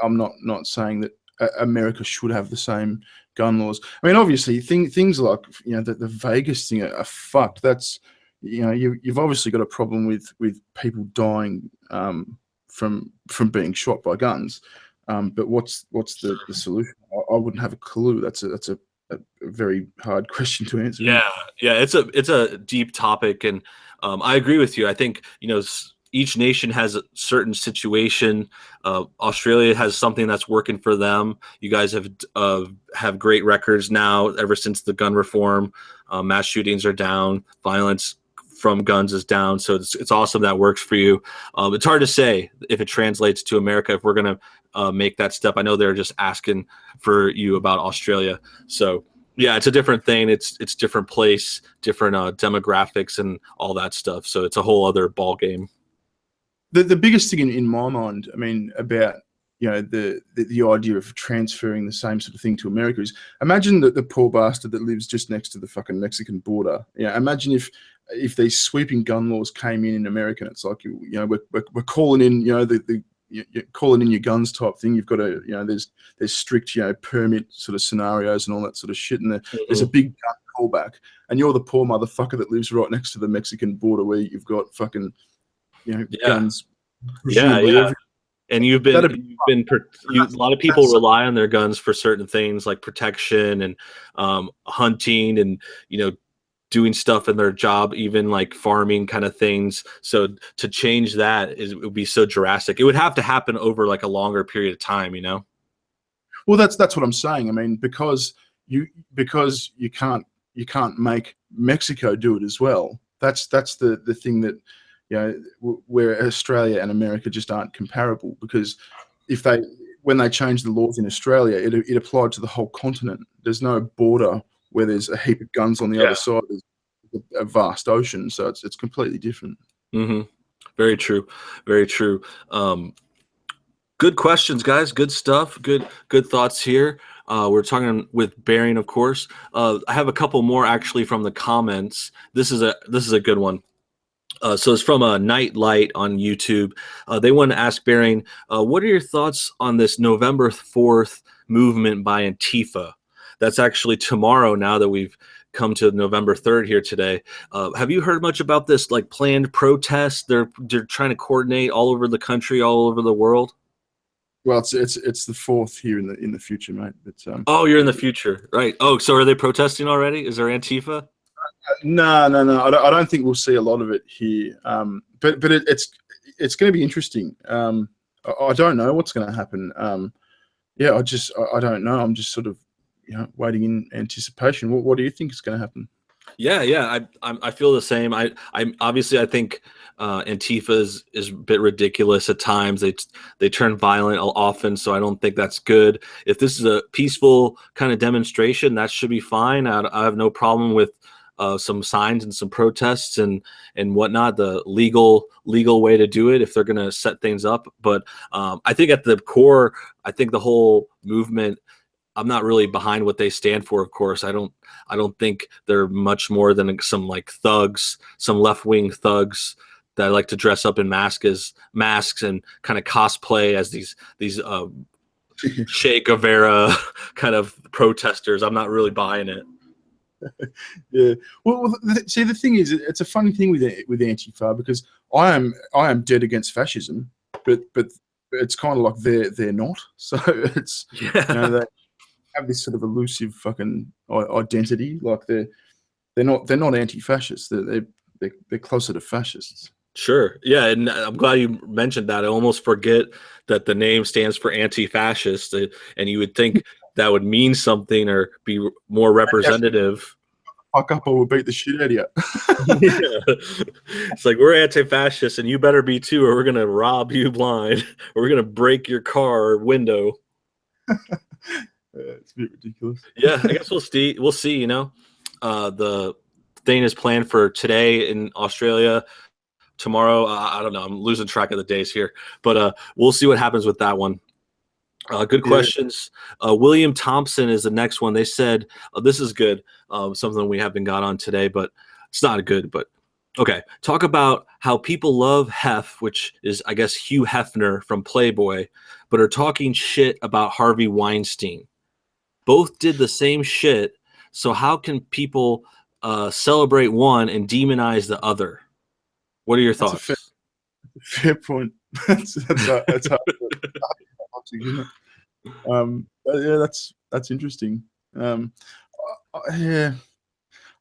I'm not saying that America should have the same gun laws. I mean, obviously, things like the Vegas thing are fucked. That's you've obviously got a problem with people dying being shot by guns. But what's the solution? I wouldn't have a clue. That's a very hard question to answer. Yeah, yeah, it's a deep topic, and I agree with you. I think each nation has a certain situation. Australia has something that's working for them. You guys have great records now ever since the gun reform. Mass shootings are down. Violence from guns is down. So it's awesome that works for you. It's hard to say if it translates to America if we're gonna make that step. I know they're just asking for you about Australia. So yeah, it's a different thing. It's different place, different demographics, and all that stuff. So it's a whole other ball game. The biggest thing in my mind, I mean, about the idea of transferring the same sort of thing to America is, imagine that the poor bastard that lives just next to the fucking Mexican border. Imagine if these sweeping gun laws came in America, and it's like we're calling in you're calling in your guns type thing. You've got to there's strict permit sort of scenarios and all that sort of shit, and there's a big gun callback, and you're the poor motherfucker that lives right next to the Mexican border where you've got fucking guns. Yeah. And a lot of people rely on their guns for certain things like protection and hunting and doing stuff in their job, even like farming kind of things. So to change that it would be so drastic. It would have to happen over like a longer period of time, Well, that's what I'm saying. I mean, because you can't make Mexico do it as well. That's the thing that where Australia and America just aren't comparable, because when they changed the laws in Australia, it applied to the whole continent. There's no border where there's a heap of guns on the other side. There's a vast ocean, so it's completely different. Mm-hmm. Very true. Very true. Good questions, guys. Good stuff. Good thoughts here. We're talking with Baring, of course. I have a couple more actually from the comments. This is a good one. So it's from a Nightlight on YouTube. They want to ask Baring, what are your thoughts on this November 4th movement by Antifa? That's actually tomorrow now that we've come to November 3rd here today. Have you heard much about this like planned protest? They're trying to coordinate all over the country, all over the world. Well, it's the 4th here in the future, mate. But, oh, you're in the future, right? Oh, so are they protesting already? Is there Antifa? No. I don't think we'll see a lot of it here. But it's going to be interesting. I don't know what's going to happen. I don't know. I'm just sort of waiting in anticipation. What do you think is going to happen? Yeah. I feel the same. I obviously I think Antifa is a bit ridiculous at times. They turn violent often, so I don't think that's good. If this is a peaceful kind of demonstration, that should be fine. I have no problem with some signs and some protests and whatnot, the legal way to do it if they're going to set things up. But I think at the core, I think the whole movement, I'm not really behind what they stand for. Of course, I don't think they're much more than some like thugs, some left-wing thugs that like to dress up in masks and kind of cosplay as these Che Guevara kind of protesters. I'm not really buying it. Yeah. Well, see, the thing is, it's a funny thing with Antifa, because I am dead against fascism, but it's kind of like they're not. So it's they have this sort of elusive fucking identity, like they're not anti-fascists. They're closer to fascists. Sure. Yeah, and I'm glad you mentioned that. I almost forget that the name stands for anti-fascist, and you would think that would mean something or be more representative. Fuck up or we'll beat the shit out of you. It's like, we're anti-fascist and you better be too, or we're going to rob you blind, or we're going to break your car window. It's a bit ridiculous. Yeah, I guess we'll see. The thing is planned for today in Australia. Tomorrow, I don't know. I'm losing track of the days here, but we'll see what happens with that one. Good questions. William Thompson is the next one. They said, this is good. Something we haven't got on today, but it's not good. But okay, talk about how people love Hef, which is, I guess, Hugh Hefner from Playboy, but are talking shit about Harvey Weinstein. Both did the same shit. So how can people celebrate one and demonize the other? What are your thoughts? That's a Fair point. That's hard isn't it? Yeah, that's interesting. Yeah,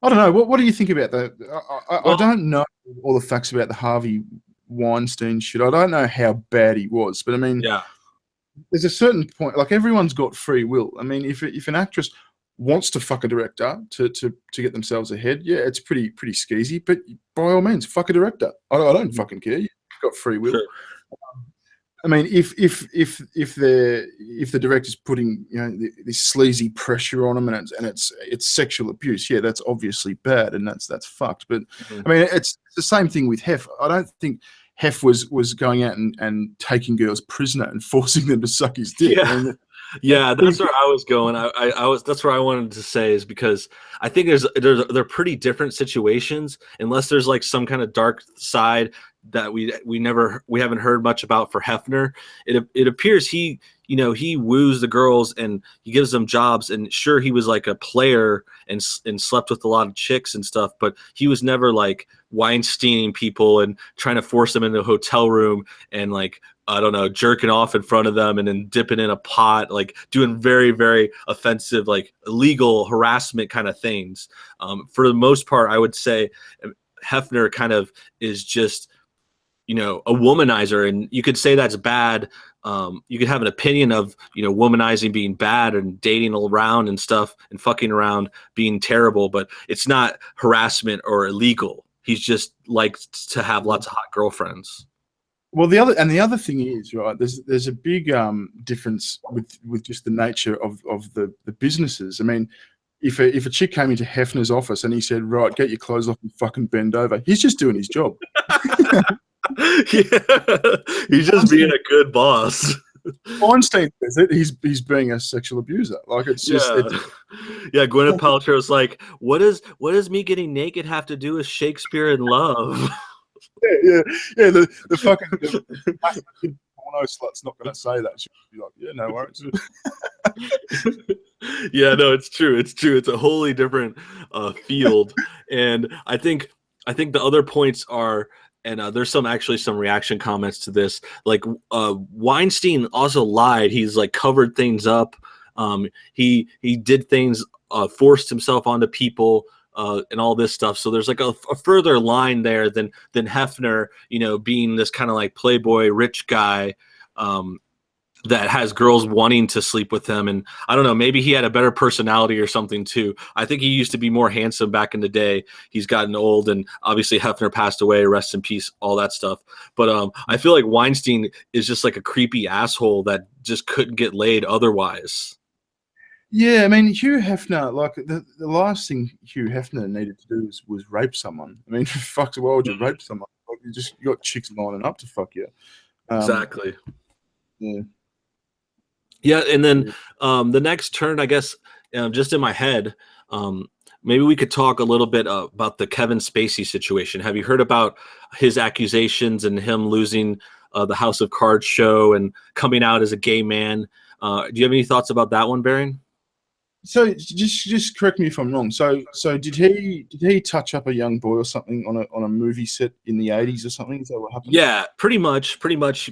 I don't know. What do you think about that? I Well, don't know all the facts about the Harvey Weinstein shit. I don't know how bad he was, but I mean, yeah, there's a certain point. Like everyone's got free will. I mean, if an actress wants to fuck a director to get themselves ahead, yeah, it's pretty skeezy. But by all means, fuck a director. I don't fucking care. You've got free will. sure. I mean, if the director's putting this sleazy pressure on them and it's sexual abuse, yeah, that's obviously bad and that's fucked. But Mhm. I mean, it's the same thing with Hef. I don't think Hef was going out and taking girls prisoner and forcing them to suck his dick. I Yeah. mean, Yeah, that's where I was going. I was that's where I wanted to say is because I think they're pretty different situations unless there's like some kind of dark side that we haven't heard much about for Hefner. It appears he woos the girls and he gives them jobs, and sure he was like a player and slept with a lot of chicks and stuff, but he was never like Weinsteining people and trying to force them into a hotel room and like I don't know, jerking off in front of them and then dipping in a pot, like doing very, very offensive, like illegal harassment kind of things. For the most part, I would say Hefner kind of is just, a womanizer. And you could say that's bad. You could have an opinion of, womanizing being bad and dating around and stuff and fucking around being terrible, but it's not harassment or illegal. He's just likes to have lots of hot girlfriends. well, the other thing is, right, there's a big difference with just the nature of the businesses. I mean, if a chick came into Hefner's office and he said, right, get your clothes off and fucking bend over, he's just doing his job. Yeah, he's just being a good boss. Weinstein says it. He's being a sexual abuser. Like it's just Yeah, yeah. Gwyneth Paltrow's like, what does me getting naked have to do with Shakespeare in Love? yeah. The fucking porno slut's not going to say that. She'll be like, yeah, no worries. Yeah, no, it's true. It's true. It's a wholly different field, and I think the other points are. And there's some reaction comments to this. Like Weinstein also lied. He's like covered things up. He did things, forced himself onto people, and all this stuff. So there's like a further line there than Hefner, being this kind of like playboy rich guy. That has girls wanting to sleep with him. And I don't know, maybe he had a better personality or something too. I think he used to be more handsome back in the day. He's gotten old, and obviously Hefner passed away, rest in peace, all that stuff. But I feel like Weinstein is just like a creepy asshole that just couldn't get laid otherwise. Yeah, I mean, Hugh Hefner, like the last thing Hugh Hefner needed to do was rape someone. I mean, fuck, why would you rape someone? Like, you got chicks lining up to fuck you. Exactly. Yeah. Yeah, and then the next turn, I guess, just in my head, maybe we could talk a little bit about the Kevin Spacey situation. Have you heard about his accusations and him losing the House of Cards show and coming out as a gay man? Do you have any thoughts about that one, Baron? So just correct me if I'm wrong. So did he touch up a young boy or something on a movie set in the 80s or something? Is that what happened? Yeah, pretty much.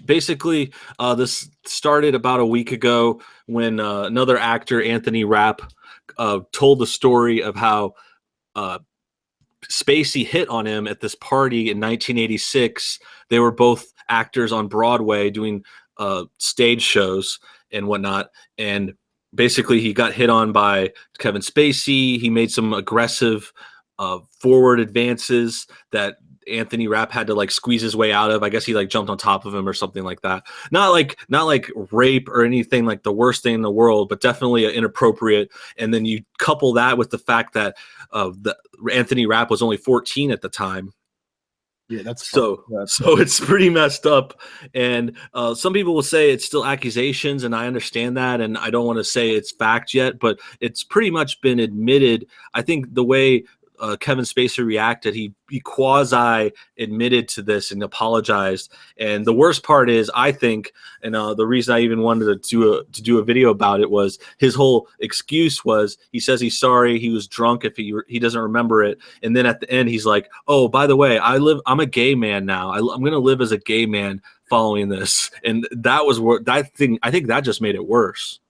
Basically, this started about a week ago when another actor, Anthony Rapp, told the story of how Spacey hit on him at this party in 1986. They were both actors on Broadway doing stage shows and whatnot, and basically he got hit on by Kevin Spacey. He made some aggressive forward advances that Anthony Rapp had to like squeeze his way out of. I guess he like jumped on top of him or something like that. Not like rape or anything like the worst thing in the world, but definitely inappropriate. And then you couple that with the fact that Anthony Rapp was only 14 at the time. Yeah, that's so it's pretty messed up. And some people will say it's still accusations, and I understand that, and I don't want to say it's fact yet, but it's pretty much been admitted. I think the way Kevin Spacey reacted, he quasi admitted to this and apologized. And the worst part is, I think, and the reason I even wanted to do a video about it was his whole excuse was he says he's sorry, he was drunk, if he doesn't remember it, and then at the end he's like, oh, by the way, I'm a gay man now. I'm gonna live as a gay man following this, and that was what that thing. I think that just made it worse.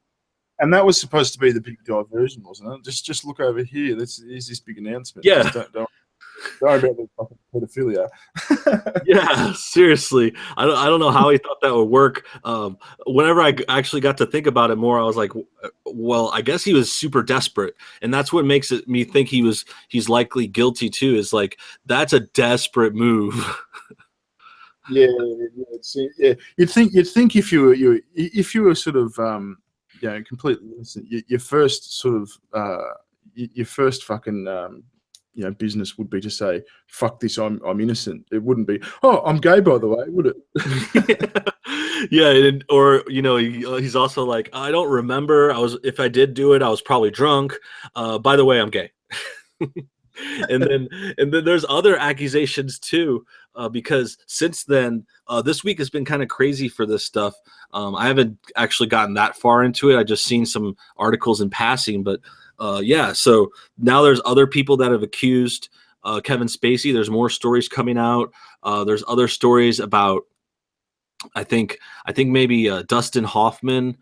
And that was supposed to be the big diversion, wasn't it? Just look over here. Here's this big announcement. Yeah. Just don't worry about the fucking pedophilia. Yeah, seriously. I don't know how he thought that would work. Whenever I actually got to think about it more, I was like, well, I guess he was super desperate, and that's what makes me think he's likely guilty too. Is like, that's a desperate move. Yeah. You'd think if you were sort of completely innocent, your first sort of your first fucking business would be to say, fuck this, I'm innocent. It wouldn't be, oh, I'm gay, by the way, would it? Yeah, or he's also like, I don't remember. If I did do it, I was probably drunk. By the way, I'm gay. and then there's other accusations too, because since then, this week has been kind of crazy for this stuff. I haven't actually gotten that far into it. I just seen some articles in passing, but yeah. So now there's other people that have accused Kevin Spacey. There's more stories coming out. There's other stories about, I think maybe Dustin Hoffman.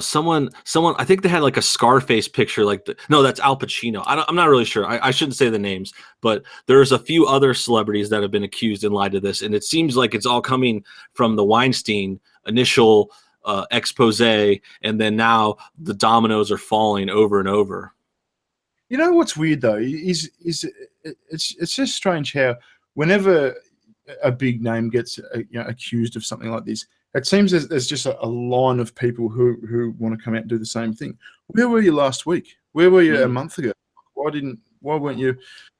Someone, I think they had like a Scarface picture, no, that's Al Pacino. I'm not really sure. I shouldn't say the names, but there's a few other celebrities that have been accused in light of this, and it seems like it's all coming from the Weinstein initial expose, and then now the dominoes are falling over and over. You know what's weird though is it's just strange how whenever a big name gets accused of something like this, it seems there's just a line of people who want to come out and do the same thing. Where were you last week? Where were you a month ago? Why weren't you?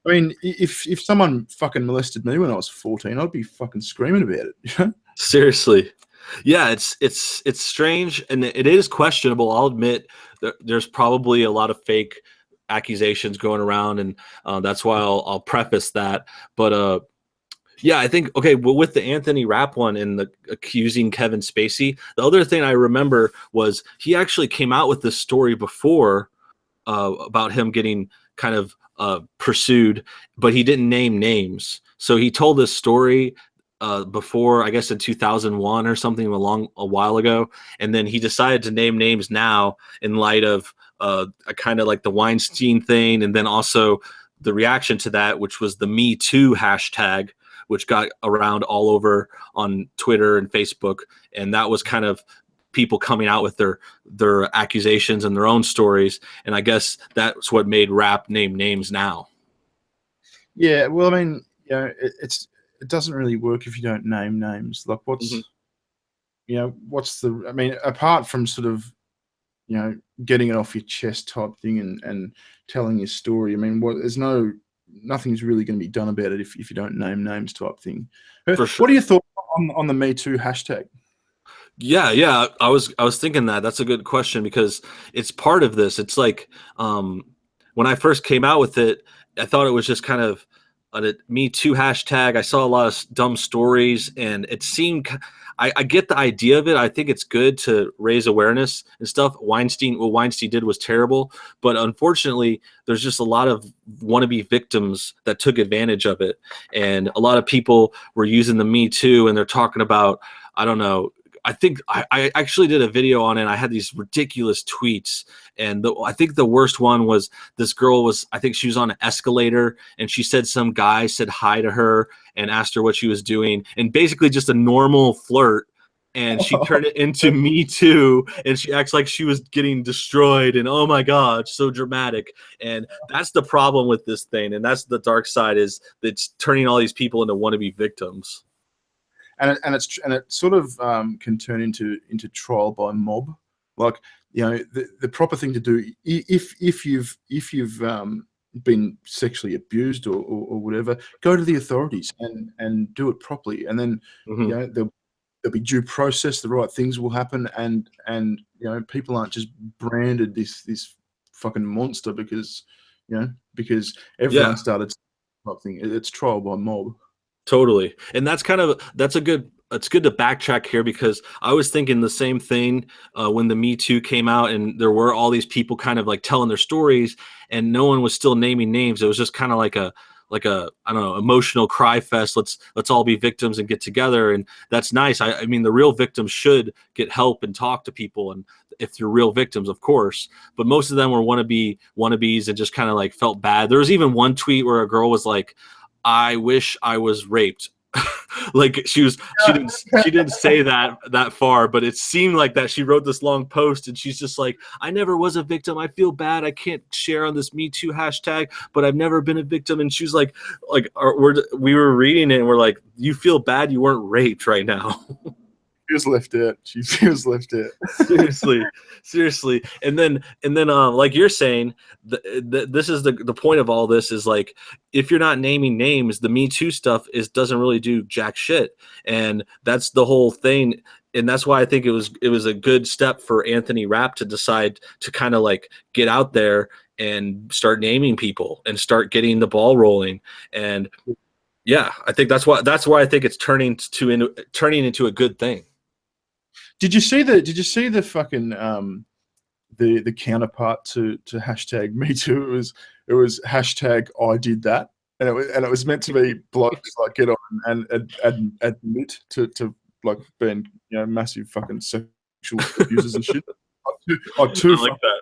I mean, if someone fucking molested me when I was 14, I'd be fucking screaming about it. Seriously. Yeah, it's strange, and it is questionable. I'll admit there's probably a lot of fake accusations going around, and that's why I'll preface that. But yeah, I think, okay, well, with the Anthony Rapp one and the accusing Kevin Spacey, the other thing I remember was he actually came out with this story before about him getting kind of pursued, but he didn't name names. So he told this story before, I guess in 2001 or something, a while ago, and then he decided to name names now in light of a kind of like the Weinstein thing, and then also the reaction to that, which was the Me Too hashtag, which got around all over on Twitter and Facebook, and that was kind of people coming out with their accusations and their own stories, and I guess that's what made Rapp name names now. Yeah, well, I mean, it doesn't really work if you don't name names. Like, what's I mean, apart from sort of getting it off your chest type thing and telling your story. I mean, nothing's really going to be done about it if you don't name names type thing. For sure. What are your thoughts on the Me Too hashtag? Yeah. I was thinking that's a good question, because it's part of this. It's like when I first came out with it, I thought it was just kind of a Me Too hashtag. I saw a lot of dumb stories, and it seemed, I get the idea of it. I think it's good to raise awareness and stuff. What Weinstein did was terrible, but unfortunately, there's just a lot of wannabe victims that took advantage of it, and a lot of people were using the Me Too, and they're talking about, I don't know. I think I actually did a video on it. I had these ridiculous tweets, and I think the worst one was this girl I think she was on an escalator, and she said some guy said hi to her and asked her what she was doing, and basically just a normal flirt, and she turned it into Me Too, and she acts like she was getting destroyed, and oh my God, so dramatic. And that's the problem with this thing, and that's the dark side, is it's turning all these people into wannabe victims. And it sort of can turn into trial by mob. Like, the proper thing to do, if you've been sexually abused or whatever, go to the authorities and do it properly, and then there'll be due process. The right things will happen, and people aren't just branded this fucking monster because because Yeah. everyone started something. It's trial by mob. Totally. And it's good to backtrack here because I was thinking the same thing when the Me Too came out and there were all these people kind of like telling their stories and no one was still naming names. It was just kind of like a I don't know, emotional cry fest. Let's all be victims and get together. And that's nice. I mean the real victims should get help and talk to people, and if they're real victims, of course. But most of them were wannabes and just kind of like felt bad. There was even one tweet where a girl was like, I wish I was raped. Like she didn't say that far, but it seemed like that. She wrote this long post and she's just like, I never was a victim. I feel bad. I can't share on this Me Too hashtag, but I've never been a victim. And she's like we were reading it and we're like, you feel bad you weren't raped right now. She was left out. She feels left out. seriously. And then like you're saying, this is the point of all this is like, if you're not naming names, the Me Too stuff doesn't really do jack shit, and that's the whole thing. And that's why I think it was a good step for Anthony Rapp to decide to kind of like get out there and start naming people and start getting the ball rolling. And yeah, I think that's why I think it's turning into a good thing. Did you see the fucking the counterpart to hashtag Me Too? It was hashtag I did that, and it was meant to be blokes like get on and admit to like being massive fucking sexual abusers and shit. Like two I like that.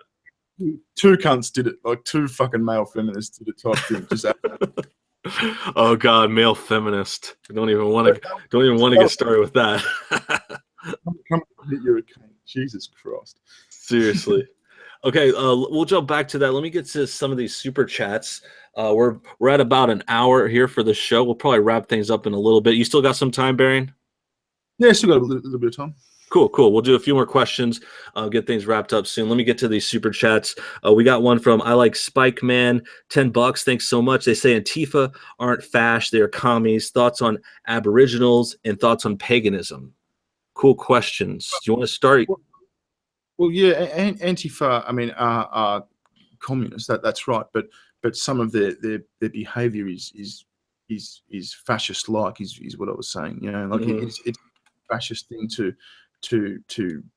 two cunts did it, like two fucking male feminists did it type thing. Just oh god, male feminist. I don't even want to get started with that. come hit you a cane. Jesus Christ. Seriously. Okay, we'll jump back to that. Let me get to some of these super chats. We're at about an hour here for the show. We'll probably wrap things up in a little bit. You still got some time, Baron? Yeah, still got a little bit of time. Cool. We'll do a few more questions. Get things wrapped up soon. Let me get to these super chats. We got one from I like Spike Man, $10. Thanks so much. They say Antifa aren't fash, they are commies. Thoughts on Aboriginals and thoughts on paganism. Cool questions. Do you want to start? Well, yeah, Antifa. I mean, are communists. That's right. But some of their behaviour is fascist like. Is what I was saying. Like it's a fascist thing to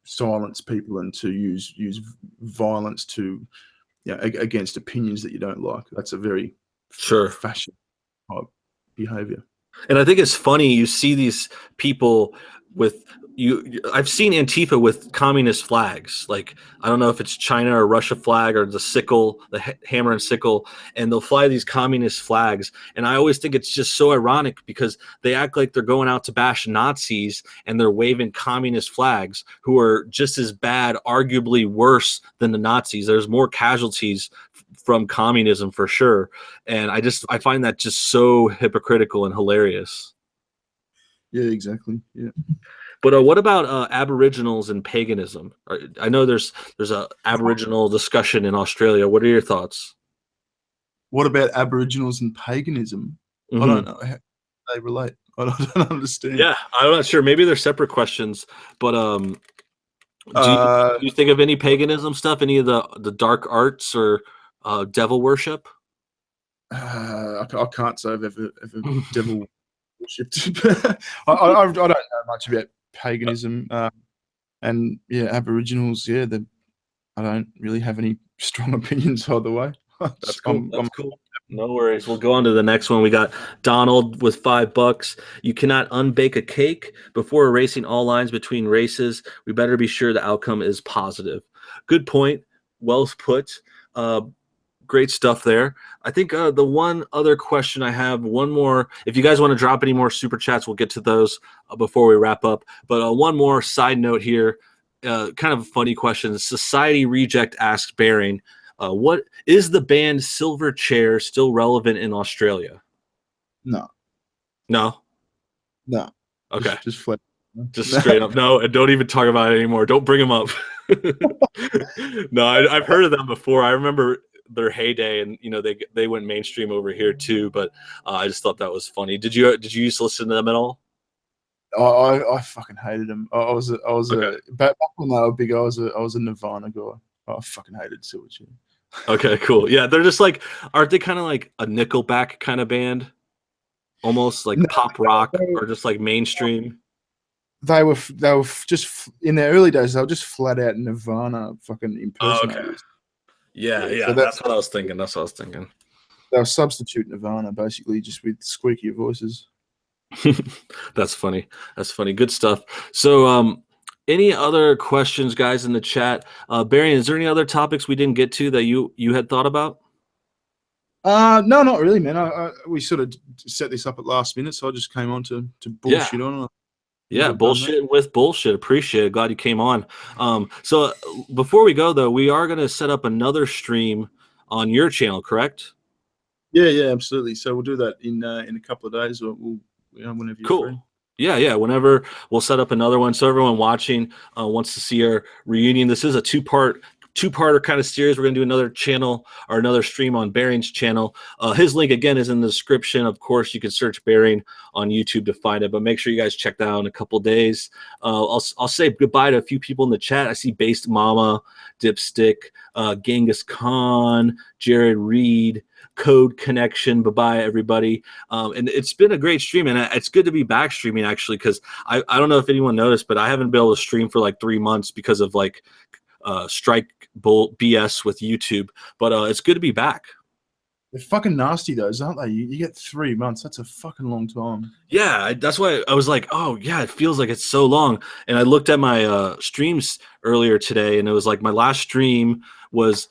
silence people and to use violence to against opinions that you don't like. That's a very fascist type behaviour. And I think it's funny you see these people with I've seen Antifa with communist flags. Like I don't know if it's China or Russia flag or the sickle, the hammer and sickle, and they'll fly these communist flags. And I always think it's just so ironic because they act like they're going out to bash Nazis and they're waving communist flags who are just as bad, arguably worse than the Nazis. There's more casualties from communism for sure. And I find that just so hypocritical and hilarious. Yeah, exactly. Yeah. But what about Aboriginals and paganism? I know there's a Aboriginal discussion in Australia. What are your thoughts? What about Aboriginals and paganism? I don't know how they relate. I don't understand. Yeah, I'm not sure. Maybe they're separate questions. But do you think of any paganism stuff? Any of the dark arts or devil worship? I can't say I've ever devil worshipped. I don't know much about paganism. And yeah, Aboriginals. Yeah, I don't really have any strong opinions either way. That's cool. That's cool. No worries. We'll go on to the next one. We got Donald with $5. You cannot unbake a cake before erasing all lines between races. We better be sure the outcome is positive. Good point. Well put. Great stuff there. I think the one other question I have, one more. If you guys want to drop any more super chats, we'll get to those before we wrap up. But one more side note here, kind of a funny question. Society Reject asks Baring, what is the band Silverchair still relevant in Australia? No. Okay. Just flat. Just straight up. No, and don't even talk about it anymore. Don't bring them up. No, I've heard of them before. I remember their heyday, and they went mainstream over here too. But I just thought that was funny. Did you used to listen to them at all? I fucking hated them. I was back when they were big. I was a Nirvana guy. I fucking hated Silverchair. Okay, cool. Yeah, they're just like, aren't they kind of like a Nickelback kind of band? Almost like No, pop rock they, or just like mainstream? they were just in their early days. They were just flat out Nirvana fucking Oh, okay. impersonators. Yeah, Yeah, so yeah, that that's what I was thinking. That's what I was thinking. they were substitute Nirvana basically, just with squeakier voices. That's funny. That's funny. Good stuff. So, any other questions, guys, in the chat? Barry, is there any other topics we didn't get to that you had thought about? No, not really, man. We sort of set this up at last minute, so I just came on to Yeah. bullshit on. I think Yeah, we've done that. bullshit with bullshit. Appreciate it. Glad you came on. So before we go though, we are going to set up another stream on your channel, correct? Yeah, yeah, absolutely. So we'll do that in a couple of days, or whenever you're Cool. free. Yeah, yeah. Whenever we'll set up another one, so everyone watching wants to see our reunion. This is a two-parter kind of series. We're gonna do another channel or another stream on Bearing's channel. His link again is in the description. Of course, you can search Bearing on YouTube to find it. But make sure you guys check that out in a couple days. I'll say goodbye to a few people in the chat. I see Based Mama, Dipstick, Genghis Khan, Jared Reed. Code Connection. Bye bye, everybody. And it's been a great stream, and it's good to be back streaming actually, because I don't know if anyone noticed, but I haven't been able to stream for like 3 months because of like strike bull BS with YouTube. But it's good to be back. They're fucking nasty, those, aren't they? You get 3 months. That's a fucking long time. Yeah, that's why I was like, oh yeah, it feels like it's so long. And I looked at my streams earlier today, and it was like my last stream was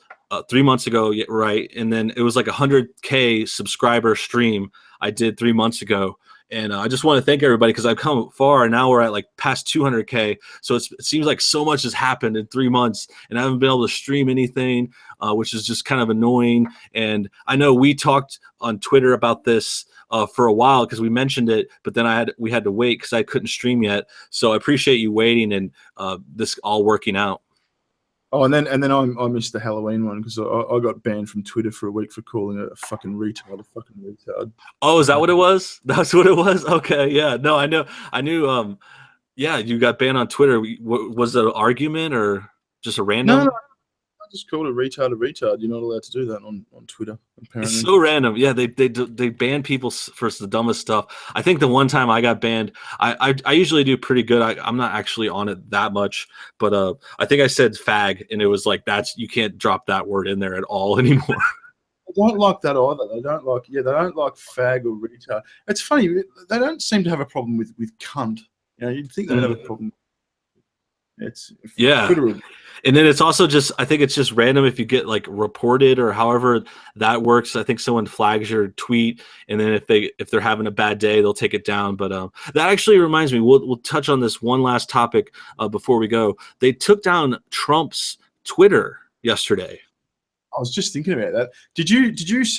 3 months ago, right? And then it was like 100K subscriber stream I did 3 months ago. And I just want to thank everybody because I've come far, and now we're at like past 200K. So it seems like so much has happened in 3 months, and I haven't been able to stream anything, which is just kind of annoying. And I know we talked on Twitter about this for a while because we mentioned it, but then we had to wait because I couldn't stream yet. So I appreciate you waiting and this all working out. Oh, and then I missed the Halloween one because I got banned from Twitter for a week for calling a fucking retard a fucking retard. Oh, is that what it was? That's what it was. Okay, yeah. No, I knew. Yeah, you got banned on Twitter. Was it an argument or just a random? No, I just called a retard a retard. You're not allowed to do that on Twitter, It's apparently. so random. Yeah, they ban people for the dumbest stuff. I think the one time I got banned, I usually do pretty good. I'm not actually on it that much, but I think I said fag, and it was like you can't drop that word in there at all anymore. They don't like that either. They don't like fag or retard. It's funny. They don't seem to have a problem with cunt. You'd think they'd have a problem. It's Yeah. Twitter. And then it's also just, I think it's just random if you get like reported or however that works. I think someone flags your tweet, and then if they're having a bad day, they'll take it down. But that actually reminds me, we'll touch on this one last topic before we go. They took down Trump's Twitter yesterday. I was just thinking about that. Did you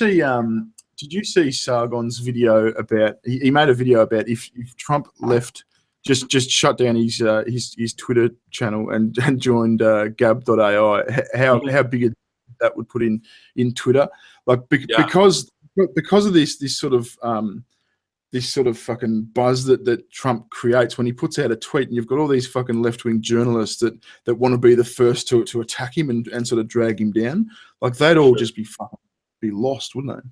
see Sargon's video about? He made a video about if Trump left. Just shut down his Twitter channel and joined Gab.ai. How big that would put in Twitter, like because of this sort of fucking buzz that Trump creates when he puts out a tweet, and you've got all these fucking left-wing journalists that want to be the first to attack him and sort of drag him down. Like they'd all just be lost, wouldn't they?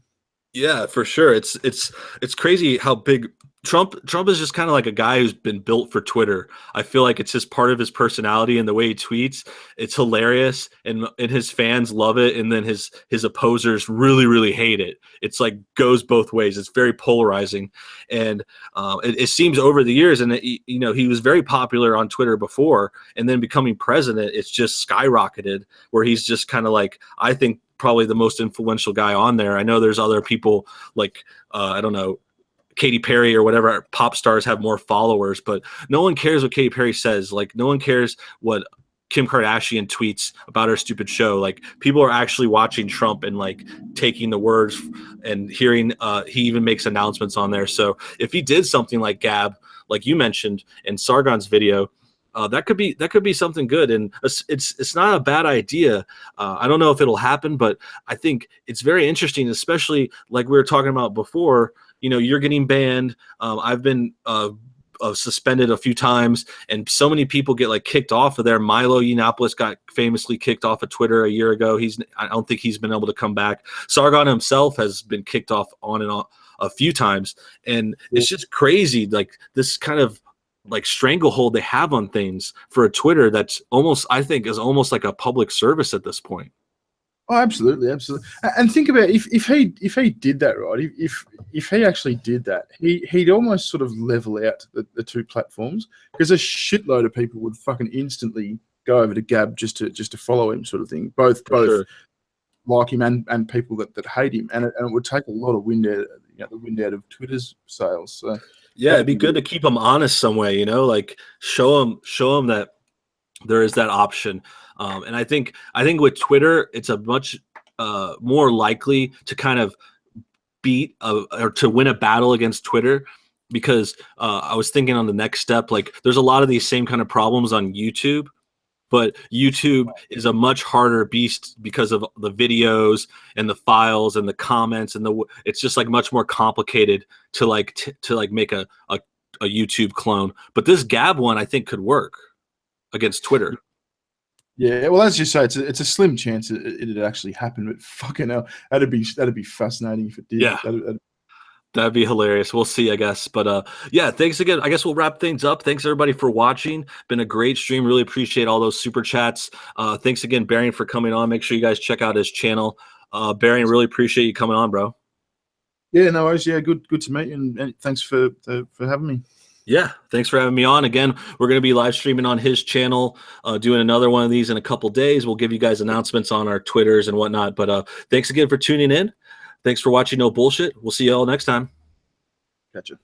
Yeah, for sure. It's crazy how big Trump is just kind of like a guy who's been built for Twitter. I feel like it's just part of his personality and the way he tweets. It's hilarious, and his fans love it, and then his opposers really, really hate it. It's like goes both ways. It's very polarizing, and it seems over the years, and he was very popular on Twitter before, and then becoming president, it's just skyrocketed. Where he's just kind of like, I think, probably the most influential guy on there. I know there's other people like I don't know, Katy Perry or whatever pop stars have more followers, but no one cares what Katy Perry says. Like no one cares what Kim Kardashian tweets about her stupid show. Like people are actually watching Trump and like taking the words and hearing he even makes announcements on there. So if he did something like Gab, like you mentioned in Sargon's video, that could be something good, and it's not a bad idea. I don't know if it'll happen, but I think it's very interesting, especially like we were talking about before. You're getting banned. I've been suspended a few times, and so many people get like kicked off of there. Milo Yiannopoulos got famously kicked off of Twitter a year ago. I don't think he's been able to come back. Sargon himself has been kicked off on and on a few times, and it's just crazy, like this kind of like stranglehold they have on things for a Twitter that's almost, I think, is almost like a public service at this point. Oh, absolutely, absolutely. And think about if he did that, right? If he actually did that, he'd almost sort of level out the two platforms, because a shitload of people would fucking instantly go over to Gab just to follow him, sort of thing. Both Sure. like him and people that hate him, and it would take a lot of wind out, the wind out of Twitter's sails. So yeah, it'd be good to keep them honest some way, like show them that there is that option. And I think with Twitter, it's a much more likely to kind of beat or to win a battle against Twitter, because I was thinking on the next step, like there's a lot of these same kind of problems on YouTube, but YouTube is a much harder beast because of the videos and the files and the comments, and it's just like much more complicated to make a YouTube clone. But this Gab one, I think, could work against Twitter. Yeah, well, as you say, it's a slim chance it'd actually happen, but fucking hell, that'd be fascinating if it did. Yeah. That'd be hilarious. We'll see, I guess. But yeah, thanks again. I guess we'll wrap things up. Thanks everybody for watching. Been a great stream. Really appreciate all those super chats. Thanks again, Barian, for coming on. Make sure you guys check out his channel. Barian, really appreciate you coming on, bro. Yeah, no worries. Yeah, good to meet you, and thanks for having me. Yeah, thanks for having me on. Again, we're going to be live streaming on his channel, doing another one of these in a couple days. We'll give you guys announcements on our Twitters and whatnot. But thanks again for tuning in. Thanks for watching No Bullshit. We'll see you all next time. Gotcha.